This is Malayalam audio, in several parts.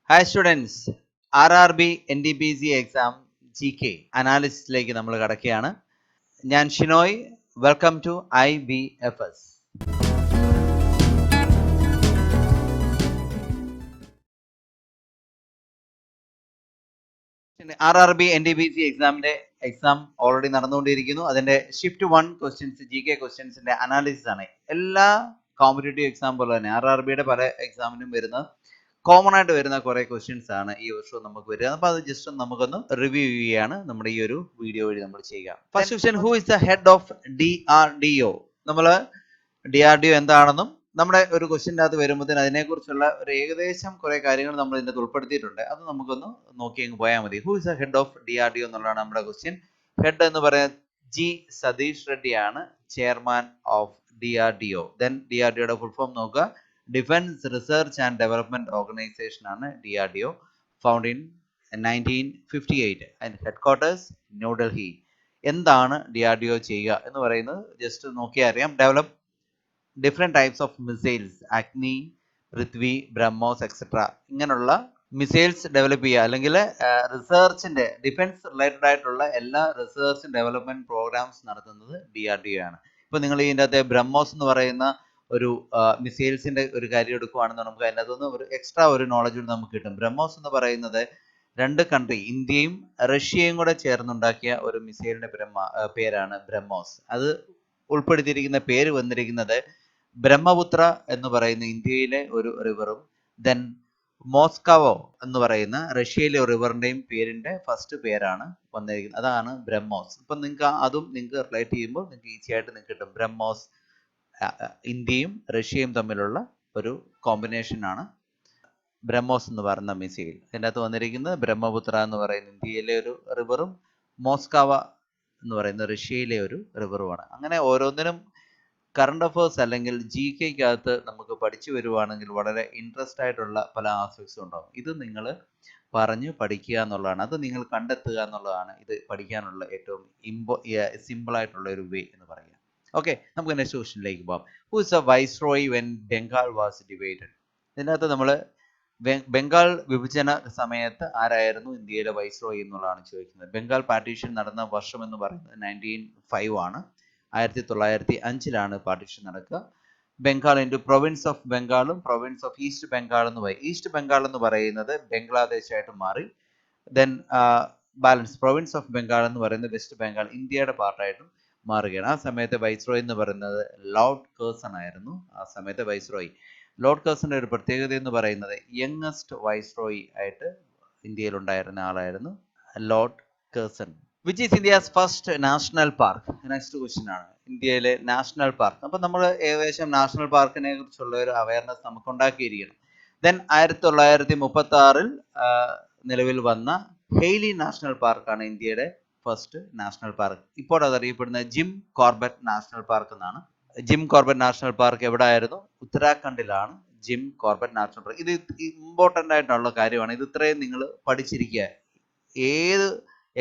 Hi students, RRB NDPC exam GK അനാലിസിസിലേക്ക് നമ്മൾ കടക്കുകയാണ്. ഞാൻ Shinoy. Welcome to IBFS. RRB NDPC എക്സാമിന്റെ എക്സാം ഓൾറെഡി നടന്നുകൊണ്ടിരിക്കുന്നു. അതിന്റെ ഷിഫ്റ്റ് 1 ക്വസ്റ്റ്യൻസ് GK ക്വസ്റ്റ്യൻസിന്റെ അനാലിസിസ് ആണ്. എല്ലാ കോമ്പറ്റേറ്റീവ് എക്സാം പോലെ തന്നെ RRBയുടെ പല എക്സാമിനും വരുന്ന കോമൺ ആയിട്ട് വരുന്ന കുറെ ക്വസ്റ്റ്യൻസ് ആണ് ഈ വർഷം നമുക്ക് വരിക. അപ്പൊ അത് ജസ്റ്റ് നമുക്കൊന്ന് റിവ്യൂ ചെയ്യുകയാണ് നമ്മുടെ ഈ ഒരു വീഡിയോ വഴി നമ്മൾ ചെയ്യുക. First question, who is the head of DRDO? നമ്മൾ DRDO എന്താണെന്നും നമ്മുടെ ഒരു ക്വസ്റ്റ്യൻ്റെ അകത്ത് വരുമ്പോഴത്തേന് അതിനെക്കുറിച്ചുള്ള ഒരു ഏകദേശം കുറെ കാര്യങ്ങൾ നമ്മൾ ഇതിൻ്റെ ഉൾപ്പെടുത്തിയിട്ടുണ്ട്. അത് നമുക്കൊന്ന് നോക്കി അങ്ങ് പോയാൽ മതി. Who is the head of DRDO എന്നുള്ളതാണ് നമ്മുടെ ക്വസ്റ്റ്യൻ. ഹെഡ് എന്ന് പറയുന്നത് G സതീഷ് റെഡ്ഡി ആണ്, ചെയർമാൻ ഓഫ് DRDO. ദെൻ DRDOയുടെ ഫുൾ ഫോം നോക്കുക. Defence research and development organisation ആണ് DRDO, found in 1958 and headquarters New Delhi. എന്താണ് DRDO ചെയ്യുക എന്ന് പറയുന്നത് ജസ്റ്റ് നോക്കിയാൽ അറിയാം. Develop different types of missiles, Agni, Prithvi, BrahMos etcetera, ഇങ്ങനെയുള്ള മിസൈൽസ് ഡെവലപ്പ് ചെയ്യുക, അല്ലെങ്കിൽ റിസർച്ചിന്റെ ഡിഫൻസ് റിലേറ്റഡ് ആയിട്ടുള്ള എല്ലാ റിസർച്ച് ഡെവലപ്മെന്റ് പ്രോഗ്രാംസ് നടത്തുന്നത് DRDO ആണ്. ഇപ്പൊ നിങ്ങൾ ഇതിൻ്റെ അകത്തെ ബ്രഹ്മോസ് എന്ന് പറയുന്ന ഒരു മിസൈൽസിന്റെ ഒരു കാര്യം എടുക്കുകയാണെന്ന് നമുക്ക് അതിനകത്തുനിന്ന് ഒരു എക്സ്ട്രാ ഒരു നോളജ് നമുക്ക് കിട്ടും. ബ്രഹ്മോസ് എന്ന് പറയുന്നത് രണ്ട് കൺട്രി, ഇന്ത്യയും റഷ്യയും കൂടെ ചേർന്നുണ്ടാക്കിയ ഒരു മിസൈലിന്റെ പേരാണ് ബ്രഹ്മോസ്. അത് ഉൾപ്പെടുത്തിയിരിക്കുന്ന പേര് വന്നിരിക്കുന്നത് ബ്രഹ്മപുത്ര എന്ന് പറയുന്ന ഇന്ത്യയിലെ ഒരു റിവറും, ദെൻ മോസ്കവോ എന്ന് പറയുന്ന റഷ്യയിലെ റിവറിന്റെയും പേരിന്റെ ഫസ്റ്റ് പേരാണ് വന്നിരിക്കുന്നത്. അതാണ് ബ്രഹ്മോസ്. ഇപ്പൊ നിങ്ങൾക്ക് അതും നിങ്ങൾക്ക് റിലേറ്റ് ചെയ്യുമ്പോൾ നിങ്ങൾക്ക് ഈസി ആയിട്ട് നിങ്ങൾക്ക് കിട്ടും. ബ്രഹ്മോസ് ഇന്ത്യയും റഷ്യയും തമ്മിലുള്ള ഒരു കോമ്പിനേഷൻ ആണ് ബ്രഹ്മോസ് എന്ന് പറയുന്ന മിസൈൽ. ഇതിൻ്റെ അകത്ത് വന്നിരിക്കുന്നത് ബ്രഹ്മപുത്ര എന്ന് പറയുന്ന ഇന്ത്യയിലെ ഒരു റിവറും മോസ്കവ എന്ന് പറയുന്ന റഷ്യയിലെ ഒരു റിവറുമാണ്. അങ്ങനെ ഓരോന്നിനും കറണ്ട് അഫേഴ്സ് അല്ലെങ്കിൽ GKക്കകത്ത് നമുക്ക് പഠിച്ചു വരുവാണെങ്കിൽ വളരെ ഇൻട്രസ്റ്റ് ആയിട്ടുള്ള പല ആസ്പെക്ട്സും ഉണ്ടാവും. ഇത് നിങ്ങൾ പറഞ്ഞു പഠിക്കുക എന്നുള്ളതാണ്, അത് നിങ്ങൾ കണ്ടെത്തുക എന്നുള്ളതാണ് ഇത് പഠിക്കാനുള്ള ഏറ്റവും സിമ്പിൾ ആയിട്ടുള്ള ഒരു വേ എന്ന് പറയുക. ഓക്കെ, നമുക്ക് നെക്സ്റ്റ് ക്വസ്റ്റ്യനിലേക്ക് പോകാം. Who is A viceroy when Bengal was divided? ഇതിനകത്ത് നമ്മൾ ബംഗാൾ വിഭജന സമയത്ത് ആരായിരുന്നു ഇന്ത്യയിലെ വൈസ്രോയി എന്നുള്ളതാണ് ചോദിക്കുന്നത്. ബംഗാൾ പാർട്ടീഷൻ നടന്ന വർഷം എന്ന് പറയുന്നത് 1905 ആണ്. 1905 പാർട്ടീഷൻ നടക്കുക. ബംഗാൾ ഇൻറ്റു പ്രൊവിൻസ് ഓഫ് ബംഗാളും പ്രൊവിൻസ് ഓഫ് ഈസ്റ്റ് ബംഗാൾ എന്ന് പറയും. ഈസ്റ്റ് ബംഗാൾ എന്ന് പറയുന്നത് ബംഗ്ലാദേശ് ആയിട്ട് മാറി. Then balance province of Bengal എന്ന് പറയുന്നത് വെസ്റ്റ് ബംഗാൾ ഇന്ത്യയുടെ പാർട്ടായിട്ടും മാറുകയാണ്. ആ സമയത്ത് വൈസ്രോയി എന്ന് പറയുന്നത് ലോർഡ് കേഴ്സൺ ആയിരുന്നു. ആ സമയത്ത് വൈസ്രോയി ലോർഡ് കേഴ്സന്റെ ഒരു പ്രത്യേകത എന്ന് പറയുന്നത് യങ്ങസ്റ്റ് വൈസ്രോയി ആയിട്ട് ഇന്ത്യയിൽ ഉണ്ടായിരുന്ന ആളായിരുന്നു Lord Kherson. Which is India's first national park? Next question ആണ്, ഇന്ത്യയിലെ നാഷണൽ പാർക്ക്. അപ്പൊ നമ്മൾ ഏകദേശം നാഷണൽ പാർക്കിനെ കുറിച്ചുള്ള ഒരു അവയർനെസ് നമുക്ക് ഉണ്ടാക്കിയിരിക്കണം. ദെൻ 1936 നിലവിൽ വന്ന ഹെയ്ലി നാഷണൽ പാർക്കാണ് ഇന്ത്യയുടെ ഫസ്റ്റ് നാഷണൽ പാർക്ക്. ഇപ്പോൾ അതറിയപ്പെടുന്നത് ജിം കോർബറ്റ് നാഷണൽ പാർക്ക് എന്നാണ്. ജിം കോർബറ്റ് നാഷണൽ പാർക്ക് എവിടെ ആയിരുന്നു? ഉത്തരാഖണ്ഡിലാണ് ജിം കോർബറ്റ് നാഷണൽ പാർക്ക്. ഇത് ഇമ്പോർട്ടൻ്റ് ആയിട്ടുള്ള കാര്യമാണ്. ഇത് ഇത്രയും നിങ്ങൾ പഠിച്ചിരിക്കുക. ഏത്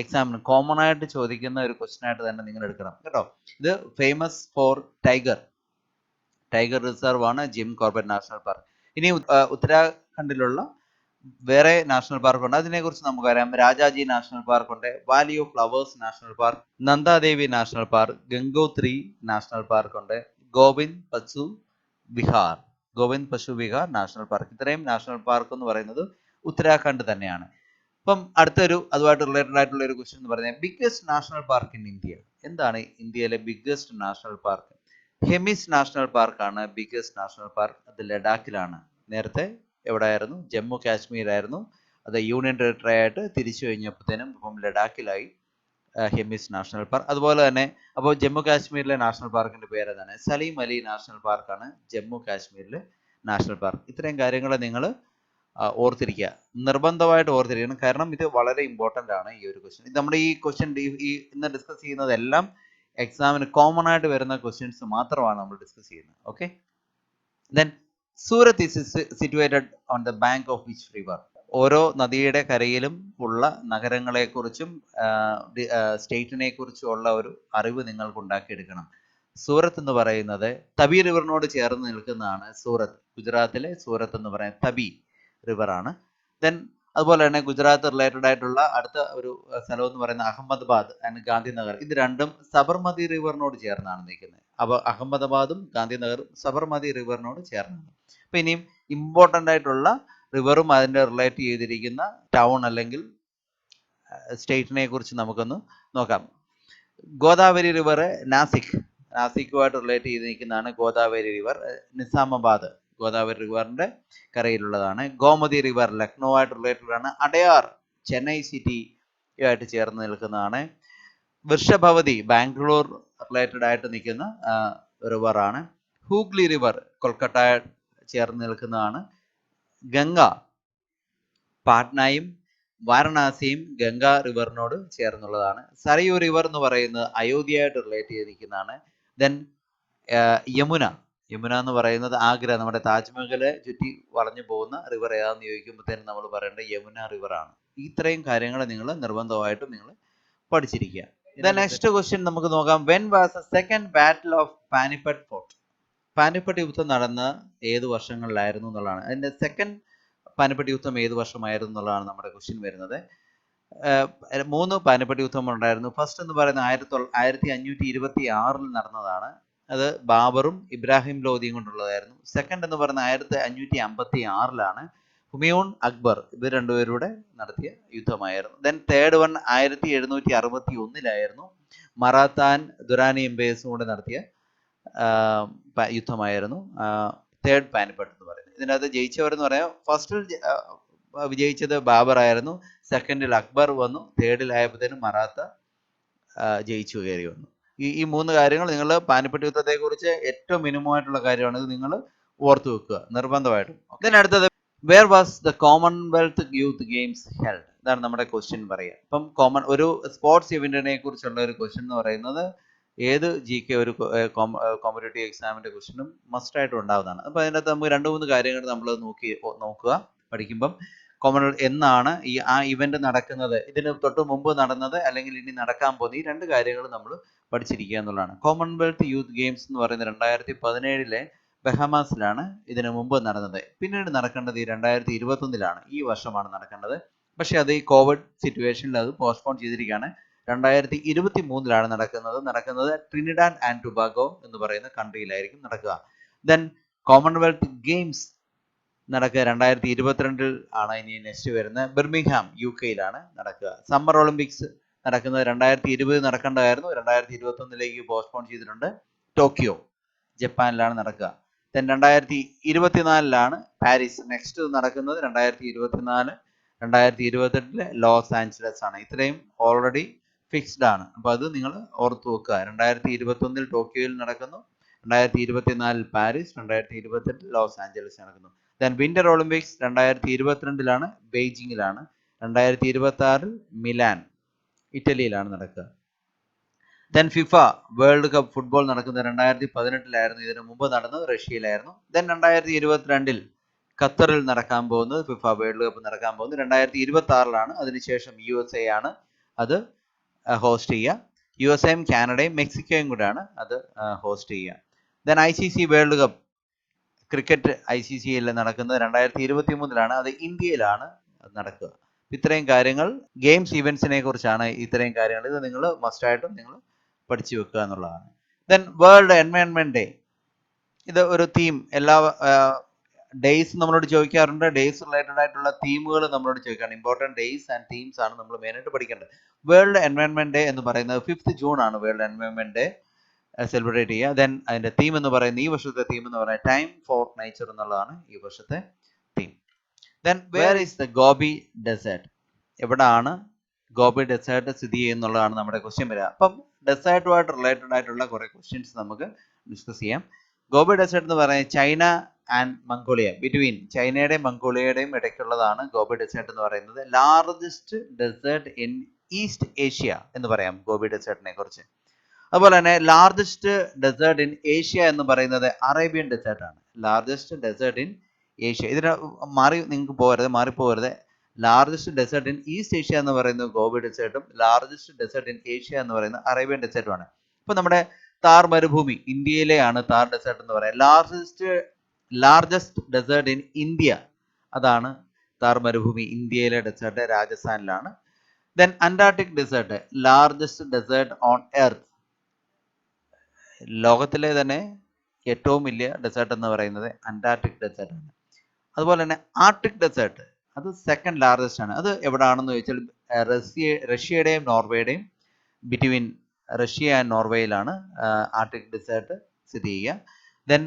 എക്സാമിന് കോമൺ ആയിട്ട് ചോദിക്കുന്ന ഒരു ക്വസ്റ്റ്യൻ ആയിട്ട് തന്നെ നിങ്ങൾ എടുക്കണം കേട്ടോ. ഇത് ഫേമസ് ഫോർ ടൈഗർ റിസർവ് ആണ് ജിം കോർബറ്റ് നാഷണൽ പാർക്ക്. ഇനി ഉത്തരാഖണ്ഡിലുള്ള വേറെ നാഷണൽ പാർക്ക് ഉണ്ട്, അതിനെ കുറിച്ച് നമുക്കറിയാം. രാജാജി നാഷണൽ പാർക്ക് ഉണ്ട്, Valley of flowers national park, Nandadevi national park, Gangotri national park ഉണ്ട്, ഗോവിന്ദ് പശു വിഹാർ നാഷണൽ പാർക്ക്. ഇത്രയും നാഷണൽ പാർക്ക് എന്ന് പറയുന്നത് ഉത്തരാഖണ്ഡ് തന്നെയാണ്. അപ്പം അടുത്തൊരു അതുമായിട്ട് റിലേറ്റഡ് ആയിട്ടുള്ള ഒരു ക്വസ്റ്റ്യൻ എന്ന് പറയുന്നത് biggest national park in India. എന്താണ് ഇന്ത്യയിലെ biggest national park? Hemis national പാർക്കാണ് ബിഗ്ഗസ്റ്റ് നാഷണൽ പാർക്ക്. അത് ലഡാക്കിലാണ്. നേരത്തെ എവിടെയായിരുന്നു? ജമ്മു കാശ്മീർ ആയിരുന്നു. അത് യൂണിയൻ ടെറിട്ടറി ആയിട്ട് തിരിച്ചു കഴിഞ്ഞപ്പോഴത്തേനും ഇപ്പം ലഡാക്കിലായി ഹെമിസ് നാഷണൽ പാർക്ക്. അതുപോലെ തന്നെ അപ്പോൾ ജമ്മു കാശ്മീരിലെ നാഷണൽ പാർക്കിന്റെ പേര് എന്താണ്? സലീം അലി നാഷണൽ പാർക്കാണ് ജമ്മു കാശ്മീരിലെ നാഷണൽ പാർക്ക്. ഇത്രയും കാര്യങ്ങൾ നിങ്ങൾ ഓർത്തിരിക്കുക, നിർബന്ധമായിട്ട് ഓർത്തിരിക്കണം. കാരണം ഇത് വളരെ ഇമ്പോർട്ടൻ്റ് ആണ് ഈ ഒരു ക്വസ്റ്റ്യൻ. നമ്മുടെ ഈ ക്വസ്റ്റ്യൻ ഇന്ന് ഡിസ്കസ് ചെയ്യുന്നതെല്ലാം എക്സാമിന് കോമൺ ആയിട്ട് വരുന്ന ക്വസ്റ്റ്യൻസ് മാത്രമാണ് നമ്മൾ ഡിസ്കസ് ചെയ്യുന്നത്. Okay, then Surat is situated on the bank of which river? ഓരോ നദിയുടെ കരയിലും ഉള്ള നഗരങ്ങളെക്കുറിച്ചും സ്റ്റേറ്റിനെ കുറിച്ചും ഉള്ള ഒരു അറിവ് നിങ്ങൾക്ക് ഉണ്ടാക്കിയെടുക്കണം. സൂറത്ത് എന്ന് പറയുന്നത് തബി റിവറിനോട് ചേർന്ന് നിൽക്കുന്നതാണ് സൂറത്ത്. ഗുജറാത്തിലെ സൂറത്ത് എന്ന് പറയുന്നത് തബി റിവർ ആണ്. ദെൻ അതുപോലെ തന്നെ ഗുജറാത്ത് റിലേറ്റഡ് ആയിട്ടുള്ള അടുത്ത ഒരു സ്ഥലം എന്ന് പറയുന്നത് അഹമ്മദാബാദ് ആൻഡ് ഗാന്ധിനഗർ. ഇത് രണ്ടും സബർമതി റിവറിനോട് ചേർന്നാണ് നിൽക്കുന്നത്. അപ്പോൾ അഹമ്മദാബാദും ഗാന്ധിനഗറും സബർമതി റിവറിനോട് ചേർന്നാണ്. അപ്പൊ ഇനിയും ഇമ്പോർട്ടൻ്റ് ആയിട്ടുള്ള റിവറും അതിൻ്റെ റിലേറ്റ് ചെയ്തിരിക്കുന്ന ടൗൺ അല്ലെങ്കിൽ സ്റ്റേറ്റിനെ കുറിച്ച് നമുക്കൊന്ന് നോക്കാം. ഗോദാവരി റിവർ നാസിക്കുമായിട്ട് റിലേറ്റ് ചെയ്ത് നിൽക്കുന്നതാണ് ഗോദാവരി റിവർ. നിസാമാബാദ് ഗോദാവരി റിവറിന്റെ കരയിലുള്ളതാണ്. ഗോമതി റിവർ ലക്നോ ആയിട്ട് റിലേറ്റഡ് ആണ്. അടയാർ ചെന്നൈ സിറ്റി ആയിട്ട് ചേർന്ന് നിൽക്കുന്നതാണ്. വൃഷഭവതി ബാംഗ്ലൂർ റിലേറ്റഡ് ആയിട്ട് നിൽക്കുന്ന റിവറാണ്. ഹൂഗ്ലി റിവർ കൊൽക്കത്ത ചേർന്ന് നിൽക്കുന്നതാണ്. ഗംഗ പാട്നയും വാരണാസിയും ഗംഗ റിവറിനോട് ചേർന്നുള്ളതാണ്. സരയൂ റിവർ എന്ന് പറയുന്നത് അയോധ്യയായിട്ട് റിലേറ്റ് ചെയ്തിരിക്കുന്നതാണ്. ദെൻ യമുന എന്ന് പറയുന്നത് ആഗ്ര, നമ്മുടെ താജ്മഹല് ചുറ്റി വളഞ്ഞു പോകുന്ന റിവർ ഏതാണെന്ന് ചോദിക്കുമ്പോഴത്തേനും നമ്മൾ പറയേണ്ടത് യമുന റിവർ ആണ്. ഇത്രയും കാര്യങ്ങൾ നിങ്ങൾ നിർബന്ധമായിട്ടും നിങ്ങൾ പഠിച്ചിരിക്കുക. ദ നെക്സ്റ്റ് ക്വസ്റ്റ്യൻ നമുക്ക് നോക്കാം. When was the second battle of Panipat fort? Panipat യുദ്ധം നടന്ന ഏത് വർഷങ്ങളിലായിരുന്നു എന്നുള്ളതാണ്. അതിന്റെ സെക്കൻഡ് പാനിപ്പട്ട് യുദ്ധം ഏത് വർഷമായിരുന്നു എന്നുള്ളതാണ് നമ്മുടെ ക്വസ്റ്റ്യൻ വരുന്നത്. 3 പാനിപ്പട്ട് യുദ്ധം ഉണ്ടായിരുന്നു. ഫസ്റ്റ് എന്ന് പറയുന്നത് 1526 നടന്നതാണ്. അത് ബാബറും ഇബ്രാഹിം ലോധിയും കൊണ്ടുള്ളതായിരുന്നു. സെക്കൻഡ് എന്ന് പറയുന്നത് 1556 ഹുമയൂൺ അക്ബർ ഇവർ രണ്ടുപേരൂടെ നടത്തിയ യുദ്ധമായിരുന്നു. ദെൻ തേർഡ് വൺ 1761 മറാത്താൻ ദുരാനി എംപയേഴ്സും കൂടെ നടത്തിയ യുദ്ധമായിരുന്നു തേർഡ് പാനിപ്പട്ട് എന്ന് പറയുന്നത്. ഇതിനകത്ത് ജയിച്ചവരെന്ന് പറയാം, ഫസ്റ്റിൽ വിജയിച്ചത് ബാബർ ആയിരുന്നു, സെക്കൻഡിൽ അക്ബർ വന്നു, തേർഡിലായപ്പോഴത്തേനും മറാത്ത ജയിച്ചു കയറി വന്നു. ഈ 3 കാര്യങ്ങൾ നിങ്ങൾ പാനിപ്പട്ട് യുദ്ധത്തെ കുറിച്ച് ഏറ്റവും മിനിമം ആയിട്ടുള്ള കാര്യമാണ്. ഇത് നിങ്ങൾ ഓർത്തു വെക്കുക നിർബന്ധമായിട്ടും. ഇതിനടുത്തത് where was the commonwealth youth games held? ഇതാണ് നമ്മുടെ ക്വസ്റ്റ്യൻ പറയുക. ഇപ്പം ഒരു സ്പോർട്സ് ഇവന്റിനെ കുറിച്ചുള്ള ഒരു ക്വസ്റ്റ്യൻ എന്ന് പറയുന്നത് ഏത് GK ഒരു കോമ്പറ്റേറ്റീവ് എക്സാമിന്റെ ക്വസ്റ്റ്യനും മസ്റ്റ് ആയിട്ട് ഉണ്ടാവുന്നതാണ്. അപ്പൊ അതിനകത്ത് നമുക്ക് 2-3 കാര്യങ്ങൾ നമ്മൾ നോക്കുക പഠിക്കുമ്പം. കോമൺവെൽത്ത് എന്നാണ് ആ ഇവന്റ് നടക്കുന്നത്, ഇതിന് തൊട്ട് മുമ്പ് നടന്നത് അല്ലെങ്കിൽ ഇനി നടക്കാൻ പോകുന്ന, ഈ 2 കാര്യങ്ങൾ നമ്മൾ പഠിച്ചിരിക്കുക എന്നുള്ളതാണ്. കോമൺവെൽത്ത് യൂത്ത് ഗെയിംസ് എന്ന് പറയുന്നത് 2017 ബഹമാസിലാണ് ഇതിനു മുമ്പ് നടന്നത്. പിന്നീട് നടക്കേണ്ടത് 2021 ഈ വർഷമാണ് നടക്കേണ്ടത്. പക്ഷെ അത് ഈ കോവിഡ് സിറ്റുവേഷനിൽ അത് പോസ്റ്റ്പോൺ ചെയ്തിരിക്കുകയാണ്. 2023 നടക്കുന്നത് ട്രിനിഡാഡ് ആൻഡ് ടുബാഗോ എന്ന് പറയുന്ന കൺട്രിയിലായിരിക്കും നടക്കുക. ദെൻ കോമൺവെൽത്ത് ഗെയിംസ് നടക്കുക 2022 ഇനി നെക്സ്റ്റ് വരുന്നത് ബിർമിംഗ്ഹാം UK നടക്കുക. സമ്മർ ഒളിമ്പിക്സ് നടക്കുന്നത് 2020 നടക്കേണ്ടതായിരുന്നു, 2021 പോസ്റ്റ്പോൺ ചെയ്തിട്ടുണ്ട്. ടോക്കിയോ ജപ്പാനിലാണ് നടക്കുക. ദെൻ 2024 പാരീസ് നെക്സ്റ്റ് നടക്കുന്നത്. 2024 2028 ലോസ് ആഞ്ചലസ് ആണ്. ഇത്രയും ഓൾറെഡി ഫിക്സ്ഡ് ആണ്. അപ്പൊ അത് നിങ്ങൾ ഓർത്തു വെക്കുക. 2021 ടോക്കിയോയിൽ നടക്കുന്നു, 2024 പാരീസ്, 2028 ലോസ് ആഞ്ചലസ് നടക്കുന്നു. ദെൻ വിന്റർ ഒളിമ്പിക്സ് 2022 ബെയ്ജിങ്ങിലാണ്, 2026 മിലാൻ ഇറ്റലിയിലാണ് നടക്കുക. Then FIFA world cup football നടക്കുന്നത് 2018 ഇതിനു മുമ്പ് നടന്നത് റഷ്യയിലായിരുന്നു. ദെൻ 2022 ഖത്തറിൽ നടക്കാൻ പോകുന്നത് ഫിഫ വേൾഡ് കപ്പ് നടക്കാൻ പോകുന്നത് 2026 അതിനുശേഷം USA ആണ് അത് ഹോസ്റ്റ് ചെയ്യുക. USAയും കാനഡയും മെക്സിക്കോയും കൂടെയാണ് അത് ഹോസ്റ്റ് ചെയ്യുക. Then ICC world cup cricket ICCയിൽ നടക്കുന്നത് 2023 അത് ഇന്ത്യയിലാണ് നടക്കുക. ഇത്രയും കാര്യങ്ങൾ ഗെയിംസ് ഇവന്റ്സിനെ കുറിച്ചാണ്. ഇത്രയും കാര്യങ്ങൾ ഇത് നിങ്ങൾ മസ്റ്റായിട്ടും നിങ്ങൾ പഠിച്ചു വെക്കുക എന്നുള്ളതാണ്. ദെൻ വേൾഡ് എൻവയോൺമെന്റ് ഡേ, ഇത് ഒരു തീം. എല്ലാ ഡേയ്സ് നമ്മളോട് ചോദിക്കാറുണ്ട്. ഡേയ്സ് റിലേറ്റഡ് ആയിട്ടുള്ള തീമുകൾ നമ്മളോട് ചോദിക്കാറുണ്ട്. ഇമ്പോർട്ടൻറ്റ് ഡേയ്സ് ആൻഡ് തീംസ് ആണ് നമ്മൾ മെയിനായിട്ട് പഠിക്കേണ്ടത്. വേൾഡ് എൻവയോൺമെന്റ് ഡേ എന്ന് പറയുന്നത് 5th June world environment day celebrate ചെയ്യുക. ദെൻ അതിന്റെ തീം എന്ന് പറയുന്നത്, ഈ വർഷത്തെ തീം എന്ന് പറയുന്നത് ടൈം ഫോർ നേച്ചർ എന്നുള്ളതാണ് ഈ വർഷത്തെ തീം. Then where is the Gobi desert? എവിടാണ് ഗോബി ഡെസേർട്ട് സ്ഥിതി ചെയ്യുന്നുള്ളതാണ് നമ്മുടെ ക്വസ്റ്റ്യൻ വരിക. അപ്പം ഡെസേർട്ടുമായിട്ട് റിലേറ്റഡ് ആയിട്ടുള്ള കുറെ ക്വസ്റ്റ്യൻസ് നമുക്ക് ഡിസ്കസ് ചെയ്യാം. ഗോബി ഡെസേർട്ട് എന്ന് പറയുന്നത് ചൈന ആൻഡ് മംഗോളിയ, ബിറ്റ്വീൻ ചൈനയുടെയും മംഗോളിയയുടെയും ഇടയ്ക്കുള്ളതാണ് ഗോബി ഡെസേർട്ട് എന്ന് പറയുന്നത്. Largest desert in east Asia എന്ന് പറയാം ഗോബി ഡെസേർട്ടിനെ കുറിച്ച്. അതുപോലെ തന്നെ ലാർജസ്റ്റ് ഡെസേർട്ട് ഇൻ ഏഷ്യ എന്ന് പറയുന്നത് അറേബ്യൻ ഡെസേർട്ട് ആണ്. ലാർജസ്റ്റ് ഡെസേർട്ട് ഇൻ ഏഷ്യ, ഇതിന് നിങ്ങൾക്ക് മാറിപ്പോകരുത്. Largest desert in east Asia എന്ന് പറയുന്നത് ഗോബി ഡെസേർട്ടും, ലാർജസ്റ്റ് ഡെസേർട്ട് ഇൻ ഏഷ്യ എന്ന് പറയുന്നത് അറേബ്യൻ ഡെസേർട്ടുമാണ്. ഇപ്പൊ നമ്മുടെ താർ മരുഭൂമി ഇന്ത്യയിലെയാണ് താർ ഡെസേർട്ട് എന്ന് പറയുന്നത്. ലാർജസ്റ്റ് ഡെസേർട്ട് ഇൻ ഇന്ത്യ അതാണ് താർ മരുഭൂമി ഇന്ത്യയിലെ ഡെസേർട്ട് രാജസ്ഥാനിലാണ്. Then antarctic desert, largest desert on earth. ലോകത്തിലെ തന്നെ ഏറ്റവും വലിയ ഡെസേർട്ട് എന്ന് പറയുന്നത് അന്റാർട്ടിക് ഡെസേർട്ട് ആണ്. അതുപോലെ തന്നെ ആർട്ടിക് ഡെസേർട്ട്, അത് സെക്കൻഡ് ലാർജസ്റ്റ് ആണ്. അത് എവിടെയാണെന്ന് ചോദിച്ചാൽ റഷ്യയുടെയും നോർവേയുടെയും ബിറ്റ്വീൻ റഷ്യ ആൻഡ് നോർവേയിലാണ് ആർട്ടിക് ഡെസേർട്ട് സ്ഥിതി ചെയ്യുക. ദെൻ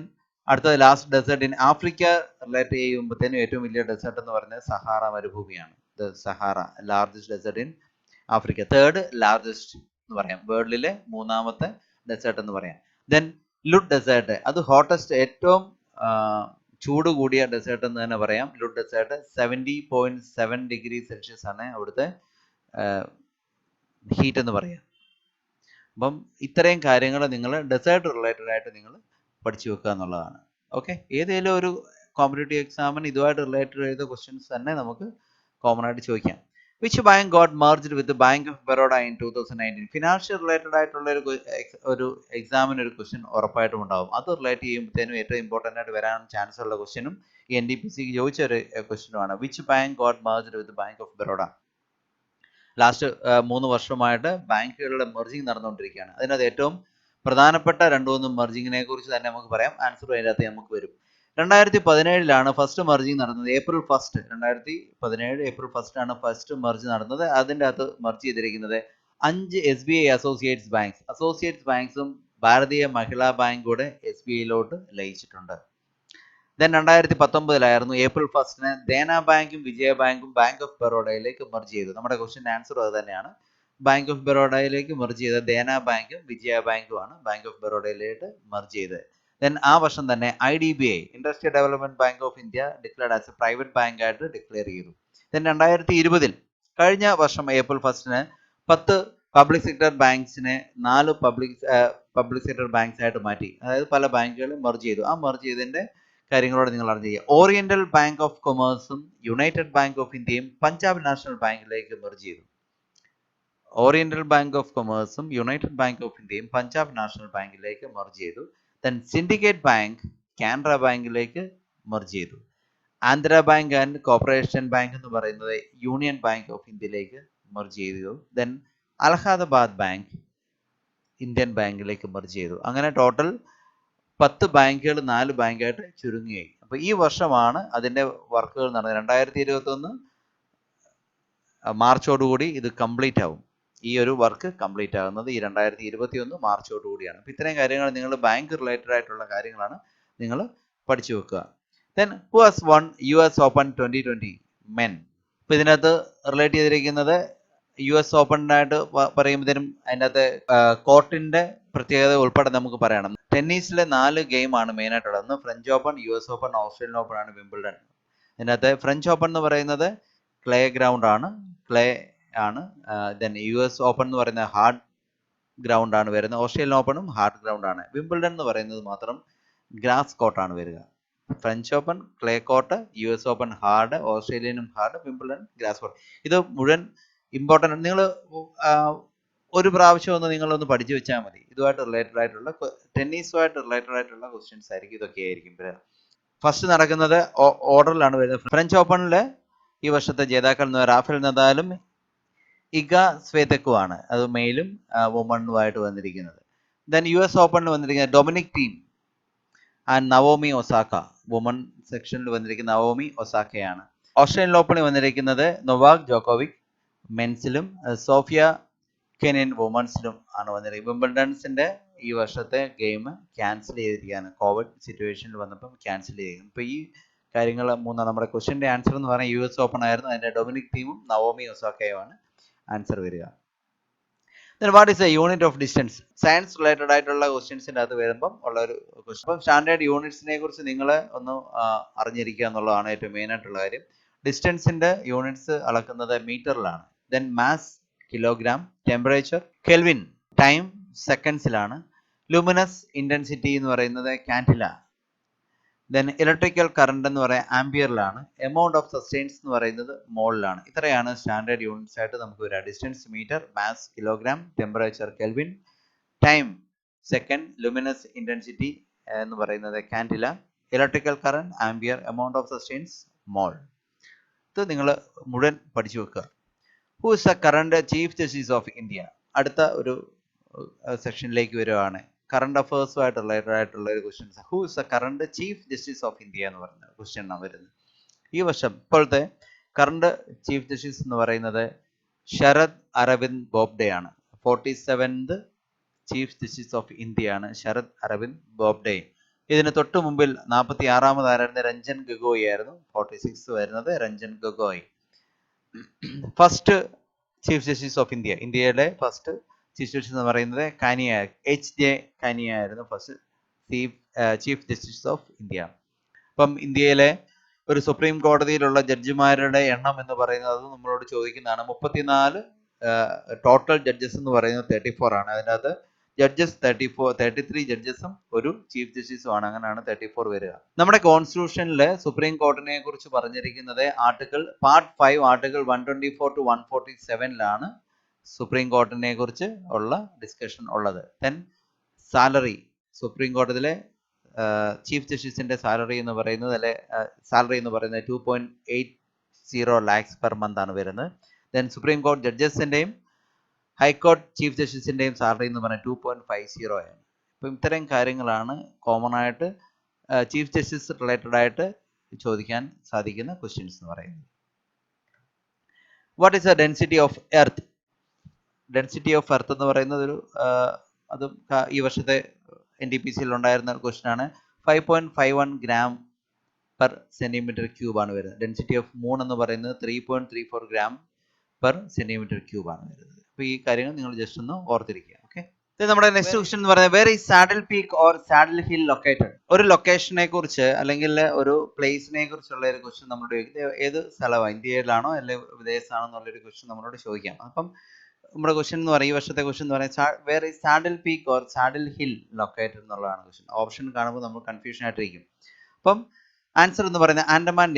അടുത്തത് last desert in Africa relate ചെയ്യുമ്പോഴത്തേനും ഏറ്റവും വലിയ ഡെസേർട്ട് എന്ന് പറയുന്നത് സഹാറ മരുഭൂമിയാണ്. Sahara largest desert in Africa, third largest എന്ന് പറയാം, വേൾഡിലെ മൂന്നാമത്തെ ഡെസേർട്ട് എന്ന് പറയാം. ദെൻ ലുഡ് ഡെസേർട്ട്, അത് ഹോട്ടസ്റ്റ് ഏറ്റവും ചൂട് കൂടിയ ഡെസേർട്ട് എന്ന് തന്നെ പറയാം. ലുഡ് ഡെസേർട്ട് 70.7 ഡിഗ്രി സെൽഷ്യസ് ആണ് അവിടുത്തെ ഹീറ്റ് എന്ന് പറയാം. അപ്പം ഇത്രയും കാര്യങ്ങൾ നിങ്ങൾ ഡെസേർട്ട് റിലേറ്റഡ് ആയിട്ട് നിങ്ങൾ പഠിച്ചു വെക്കുക എന്നുള്ളതാണ്. ഓക്കെ, ഏതെങ്കിലും ഒരു കോമ്പറ്റേറ്റീവ് എക്സാമിന് ഇതുമായിട്ട് റിലേറ്റഡ് ചെയ്ത ക്വസ്റ്റ്യൻസ് തന്നെ നമുക്ക് കോമൺ ആയിട്ട് ചോദിക്കാം. Which bank got merged with bank of Baroda in 2019? Financial related ആയിട്ടുള്ള ഒരു എക്സാമിന് ഒരു ക്വസ്റ്റ്യൻ ഉറപ്പായിട്ടും ഉണ്ടാവും. അത് റിലേറ്റ് ചെയ്യുമ്പോഴത്തേനും ഏറ്റവും ഇമ്പോർട്ടൻ്റ് ആയിട്ട് വരാൻ ചാൻസ് ഉള്ള ക്വസ്റ്റ്യനും ഈ NDPC ചോദിച്ച ഒരു ക്വസ്റ്റ്യനുമാണ്. Which bank got merged with bank of Baroda? Last 3 വർഷമായിട്ട് ബാങ്കുകളുടെ മെർജിങ് നടന്നുകൊണ്ടിരിക്കുകയാണ്. അതിനകത്ത് ഏറ്റവും പ്രധാനപ്പെട്ട 2-3 മെർജിങ്ങിനെ കുറിച്ച് തന്നെ നമുക്ക് പറയാം. ആൻസർ അതിനകത്ത് നമുക്ക് വരും. 2017 ഫസ്റ്റ് മെർജിങ് നടന്നത്. ഏപ്രിൽ 1 2017 ഏപ്രിൽ 1 ആണ് ഫസ്റ്റ് മെർജ് നടന്നത്. അതിൻ്റെ അകത്ത് മെർജ് ചെയ്തിരിക്കുന്നത് 5 SBI അസോസിയേറ്റ്സ് ബാങ്ക്സും ഭാരതീയ മഹിളാ ബാങ്ക് കൂടെ SBIയിലോട്ട് ലയിച്ചിട്ടുണ്ട്. ദെൻ 2019 ഏപ്രിൽ 1 ദേന ബാങ്കും വിജയ ബാങ്കും ബാങ്ക് ഓഫ് ബറോഡയിലേക്ക് മെർജ് ചെയ്തു. നമ്മുടെ ക്വസ്റ്റ്യൻ ആൻസർ അത് തന്നെയാണ്. ബാങ്ക് ഓഫ് ബറോഡയിലേക്ക് മെർജ് ചെയ്ത ദേന ബാങ്കും വിജയ ബാങ്കുമാണ് ബാങ്ക് ഓഫ് ബറോഡയിലേക്ക് മെർജ് ചെയ്തത്. ദെൻ ആ വർഷം തന്നെ IDBI industrial development bank of India declared as a private bank ആയിട്ട് ഡിക്ലെയർ ചെയ്തു. ദെൻ 2020 കഴിഞ്ഞ വർഷം ഏപ്രിൽ 1 10 പബ്ലിക് സെക്ടർ ബാങ്ക്സിനെ 4 പബ്ലിക് സെക്ടർ ബാങ്ക്സ് ആയിട്ട് മാറ്റി. അതായത് പല ബാങ്കുകളും മെർജ് ചെയ്തു. ആ മെർജ് ചെയ്തതിന്റെ കാര്യങ്ങളോട് നിങ്ങൾ അറിഞ്ഞിരിക്കുക. ഓറിയന്റൽ ബാങ്ക് ഓഫ് കൊമേഴ്സും യുണൈറ്റഡ് ബാങ്ക് ഓഫ് ഇന്ത്യയും പഞ്ചാബ് നാഷണൽ ബാങ്കിലേക്ക് മെർജ് ചെയ്തു. ഓറിയന്റൽ ബാങ്ക് ഓഫ് കൊമേഴ്സും യുണൈറ്റഡ് ബാങ്ക് ഓഫ് ഇന്ത്യയും പഞ്ചാബ് നാഷണൽ ബാങ്കിലേക്ക് മെർജ് ചെയ്തു. ദെൻ സിൻഡിക്കേറ്റ് ബാങ്ക് കാനറ ബാങ്കിലേക്ക് മെർജ് ചെയ്തു. Andhra bank and corporation bank എന്ന് പറയുന്നത് യൂണിയൻ ബാങ്ക് ഓഫ് ഇന്ത്യയിലേക്ക് മെർജ് ചെയ്തു. ദെൻ അലഹാബാദ് ബാങ്ക് ഇന്ത്യൻ ബാങ്കിലേക്ക് മെർജ് ചെയ്തു. അങ്ങനെ ടോട്ടൽ 10 ബാങ്കുകൾ 4 ബാങ്കായിട്ട് ചുരുങ്ങുകയായി. അപ്പോൾ ഈ വർഷമാണ് അതിൻ്റെ വർക്കുകൾ നടന്നത്. 2021 മാർച്ചോടുകൂടി ഇത് കംപ്ലീറ്റ് ആവും. ഈ ഒരു വർക്ക് കംപ്ലീറ്റ് ആകുന്നത് ഈ 2021 മാർച്ചോടുകൂടിയാണ്. അപ്പോൾ ഇത്രയും കാര്യങ്ങൾ നിങ്ങൾ ബാങ്ക് റിലേറ്റഡ് ആയിട്ടുള്ള കാര്യങ്ങളാണ് നിങ്ങൾ പഠിച്ചു വെക്കുക. Then who has one US Open 2020 men? അപ്പോൾ ഇതിനകത്ത് റിലേറ്റ് ചെയ്തിരിക്കുന്നത് US ഓപ്പണിനായിട്ട് പറയുമ്പോഴത്തേനും അതിനകത്ത് കോർട്ടിന്റെ പ്രത്യേകത ഉൾപ്പെടെ നമുക്ക് പറയണം. ടെന്നീസിലെ 4 ഗെയിമാണ് മെയിൻ ആയിട്ടുള്ളത്. ഒന്ന് French open, US open, Australian open ആണ്, വിംബിൾഡൺ. ഇതിനകത്ത് ഫ്രഞ്ച് ഓപ്പൺ എന്ന് പറയുന്നത് ക്ലേ ഗ്രൗണ്ട് ആണ്. ദെൻ US ഓപ്പൺ എന്ന് പറയുന്നത് ഹാർഡ് ഗ്രൗണ്ട് ആണ് വരുന്നത്. ഓസ്ട്രേലിയൻ ഓപ്പണും ഹാർഡ് ഗ്രൗണ്ട് ആണ്. വിംബിൾഡൺ എന്ന് പറയുന്നത് മാത്രം ഗ്രാസ് കോർട്ടാണ് വരിക. French open clay court, US open hard, ഓസ്ട്രേലിയനും ഹാർഡ്, വിംബിൾഡൺ ഗ്രാസ് കോർട്ട്. ഇത് മുഴുവൻ ഇമ്പോർട്ടൻ്റ്. നിങ്ങൾ ഒരു പ്രാവശ്യം ഒന്ന് നിങ്ങളൊന്ന് പഠിച്ചു വെച്ചാൽ മതി. ഇതുമായിട്ട് റിലേറ്റഡ് ആയിട്ടുള്ള ടെന്നീസുമായിട്ട് റിലേറ്റഡ് ആയിട്ടുള്ള ക്വസ്റ്റ്യൻസ് ആയിരിക്കും ഇതൊക്കെ ആയിരിക്കും. ഫസ്റ്റ് നടക്കുന്നത് ഓർഡറിലാണ് വരുന്നത്. ഫ്രഞ്ച് ഓപ്പണിൽ ഈ വർഷത്തെ ജേതാക്കൾ എന്ന് റാഫേൽ നദാലും ഇഗ സ്വേതക്കുമാണ്. അത് മെയിലും വുമണുമായിട്ട് വന്നിരിക്കുന്നത്. ദെൻ US ഓപ്പണിൽ വന്നിരിക്കുന്നത് Dominic Thiem and Naomi Osaka. Woman സെക്ഷനിൽ വന്നിരിക്കുന്ന നവോമി ഒസാക്കയാണ്. ഓസ്ട്രേലിയൻ ഓപ്പണിൽ വന്നിരിക്കുന്നത് നൊവാക് ജോക്കോവിക് മെൻസിലും സോഫിയ കെനിൻ വുമൺസിലും ആണ് വന്നിരിക്കുന്നത്. വിംബിൾഡൺസിന്റെ ഈ വർഷത്തെ ഗെയിം ക്യാൻസൽ ചെയ്തിരിക്കുകയാണ്. കോവിഡ് സിറ്റുവേഷനിൽ വന്നപ്പം ക്യാൻസൽ ചെയ്തിരിക്കുന്നു. ഇപ്പോൾ ഈ കാര്യങ്ങൾ മൂന്നാണ്. നമ്മുടെ ക്വസ്റ്റ്യൻ്റെ ആൻസർ എന്ന് പറഞ്ഞാൽ US ഓപ്പൺ ആയിരുന്നു. അതിൻ്റെ ഡൊമിനിക് തീമും നവോമി ഒസാക്കയുമാണ് ആൻസർ വരിക. Then what is a unit of distance? Science related ആയിട്ടുള്ള ക്വസ്റ്റ്യൻസിൻ്റെ അത് വരുമ്പം ഉള്ള ഒരു ക്വസ്റ്റ്യൻ. അപ്പം സ്റ്റാൻഡേർഡ് യൂണിറ്റ്സിനെ കുറിച്ച് നിങ്ങൾ ഒന്ന് അറിഞ്ഞിരിക്കുക എന്നുള്ളതാണ് ഏറ്റവും മെയിൻ ആയിട്ടുള്ള കാര്യം. ഡിസ്റ്റൻസിന്റെ യൂണിറ്റ്സ് അളക്കുന്നത് മീറ്ററിലാണ്. Then mass kilogram, temperature kelvin, time സെക്കൻഡ്സിലാണ്. ലൂമിനസ് ഇന്റൻസിറ്റി എന്ന് പറയുന്നത് കാൻഡില. ദെൻ ഇലക്ട്രിക്കൽ കറണ്ട് എന്ന് പറയുന്നത് ആംപിയറിലാണ്. എമൗണ്ട് ഓഫ് സസ്റ്റെയിൻസ് എന്ന് പറയുന്നത് മോളിലാണ്. ഇത്രയാണ് സ്റ്റാൻഡേർഡ് യൂണിറ്റ്സ് ആയിട്ട് നമുക്ക് വരിക. Distance metre, mass kilogram, temperature kelvin, time second, luminous intensity എന്ന് പറയുന്നത് candela, electrical current ampere, amount of substance mole. നിങ്ങൾ മുഴുവൻ പഠിച്ചു വെക്കുക. Who is the current chief justice of India? അടുത്ത ഒരു സെക്ഷനിലേക്ക് വരുവാണ്. കറണ്ട് അഫയേഴ്സുമായിട്ട് റിലേറ്റഡ് ആയിട്ടുള്ള ഒരു questions. Who is the current chief justice of India എന്ന് പറയുന്ന ക്വസ്റ്റ്യൻ ആണ് വരുന്നത്. ഈ വർഷം ഇപ്പോഴത്തെ കറണ്ട് ചീഫ് ജസ്റ്റിസ് എന്ന് പറയുന്നത് ശരദ് അരവിന്ദ് ബോബ്ഡെ ആണ്. 47th chief justice of India ആണ് ശരദ് അരവിന്ദ് ബോബ്ഡെ. ഇതിന് തൊട്ട് മുമ്പിൽ 46ാമതായിരുന്ന രഞ്ജൻ ഗൊഗോയ് ആയിരുന്നു. 46 വരുന്നത് Ranjan Gogoi. First chief justice of India, ഇന്ത്യയുടെ ഫസ്റ്റ് ചീഫ് ജസ്റ്റിസ് എന്ന് പറയുന്നത് കാനിയ, HJ കാനിയ ആയിരുന്നു first chief justice of India. അപ്പം ഇന്ത്യയിലെ ഒരു സുപ്രീം കോടതിയിലുള്ള ജഡ്ജിമാരുടെ എണ്ണം എന്ന് പറയുന്നത് നമ്മളോട് ചോദിക്കുന്നതാണ്. 34 ടോട്ടൽ ജഡ്ജസ് എന്ന് പറയുന്നത് 34 ആണ്. അതിനകത്ത് ജഡ്ജസ് 33 ജഡ്ജസും ഒരു ചീഫ് ജസ്റ്റിസും ആണ്. അങ്ങനെയാണ് 34 വരിക. നമ്മുടെ കോൺസ്റ്റിറ്റ്യൂഷനിൽ സുപ്രീം കോടതിയെ കുറിച്ച് പറഞ്ഞിരിക്കുന്നത് പാർട്ട് 5 ആർട്ടിക്കിൾ 124 to 147 സുപ്രീം കോടതിയെ കുറിച്ച് ഉള്ള ഡിസ്കഷൻ ഉള്ളത്. ദെൻ സാലറി, സുപ്രീം കോടതിയിലെ ചീഫ് ജസ്റ്റിസിന്റെ സാലറി എന്ന് പറയുന്നത് 2.80 lakhs പെർ മന്ത് ആണ് വരുന്നത്. ദെൻ സുപ്രീം കോടതി ജഡ്ജസിന്റെയും ഹൈക്കോടതി ചീഫ് ജസ്റ്റിസിന്റെയും സാലറി എന്ന് പറയുന്നത് 2.50 ആണ്. അപ്പം ഇത്തരം കാര്യങ്ങളാണ് കോമൺ ആയിട്ട് ചീഫ് ജസ്റ്റിസ് റിലേറ്റഡ് ആയിട്ട് ചോദിക്കാൻ സാധിക്കുന്ന ക്വസ്റ്റ്യൻസ് എന്ന് പറയുന്നത്. What is the density of earth? Density of earth എന്ന് പറയുന്നത് അതും ഈ വർഷത്തെ NTPCയിൽ ഉണ്ടായിരുന്ന ക്വസ്റ്റ്യൻ ആണ്. 5.51 gram per centimeter cube ആണ് വരുന്നത്. ഡെൻസിറ്റി ഓഫ് മൂൺ എന്ന് പറയുന്നത് 3.34 gram per centimeter cube ആണ് വരുന്നത്. അപ്പോൾ ഈ കാര്യങ്ങൾ നിങ്ങൾ ജസ്റ്റ് ഒന്ന് ഓർത്തിരിക്കുക. ഓക്കെ, നമ്മുടെ നെക്സ്റ്റ് ക്വസ്റ്റ്യൻ എന്ന് പറയുന്നത് where is Saddle Peak or Saddle Hill located? ഒരു ലൊക്കേഷനെ കുറിച്ച് അല്ലെങ്കിൽ ഒരു പ്ലേസിനെ കുറിച്ചുള്ള ഒരു ക്വസ്റ്റ്യൻ നമ്മളോട് ഏത് സ്ഥലമാണ്, ഇന്ത്യയിലാണോ അല്ലെങ്കിൽ വിദേശത്താണോ എന്നുള്ളൊരു ക്വസ്റ്റ്യൻ നമ്മളോട് ചോദിക്കാം. അപ്പം നമ്മുടെ ക്വസ്റ്റ്യൻ എന്ന് പറയുന്നത്, ഈ വർഷത്തെ ക്വസ്റ്റ്യൻ എന്ന് പറയുന്നത് where is Saddle Peak or Saddle Hill located എന്നുള്ളതാണ് ക്വസ്റ്റ്യൻ. ഓപ്ഷൻ കാണുമ്പോൾ നമ്മൾ കൺഫ്യൂഷൻ ആയിട്ടിരിക്കും. അപ്പം ആൻസർ എന്ന് പറയുന്നത് ആൻഡമാൻ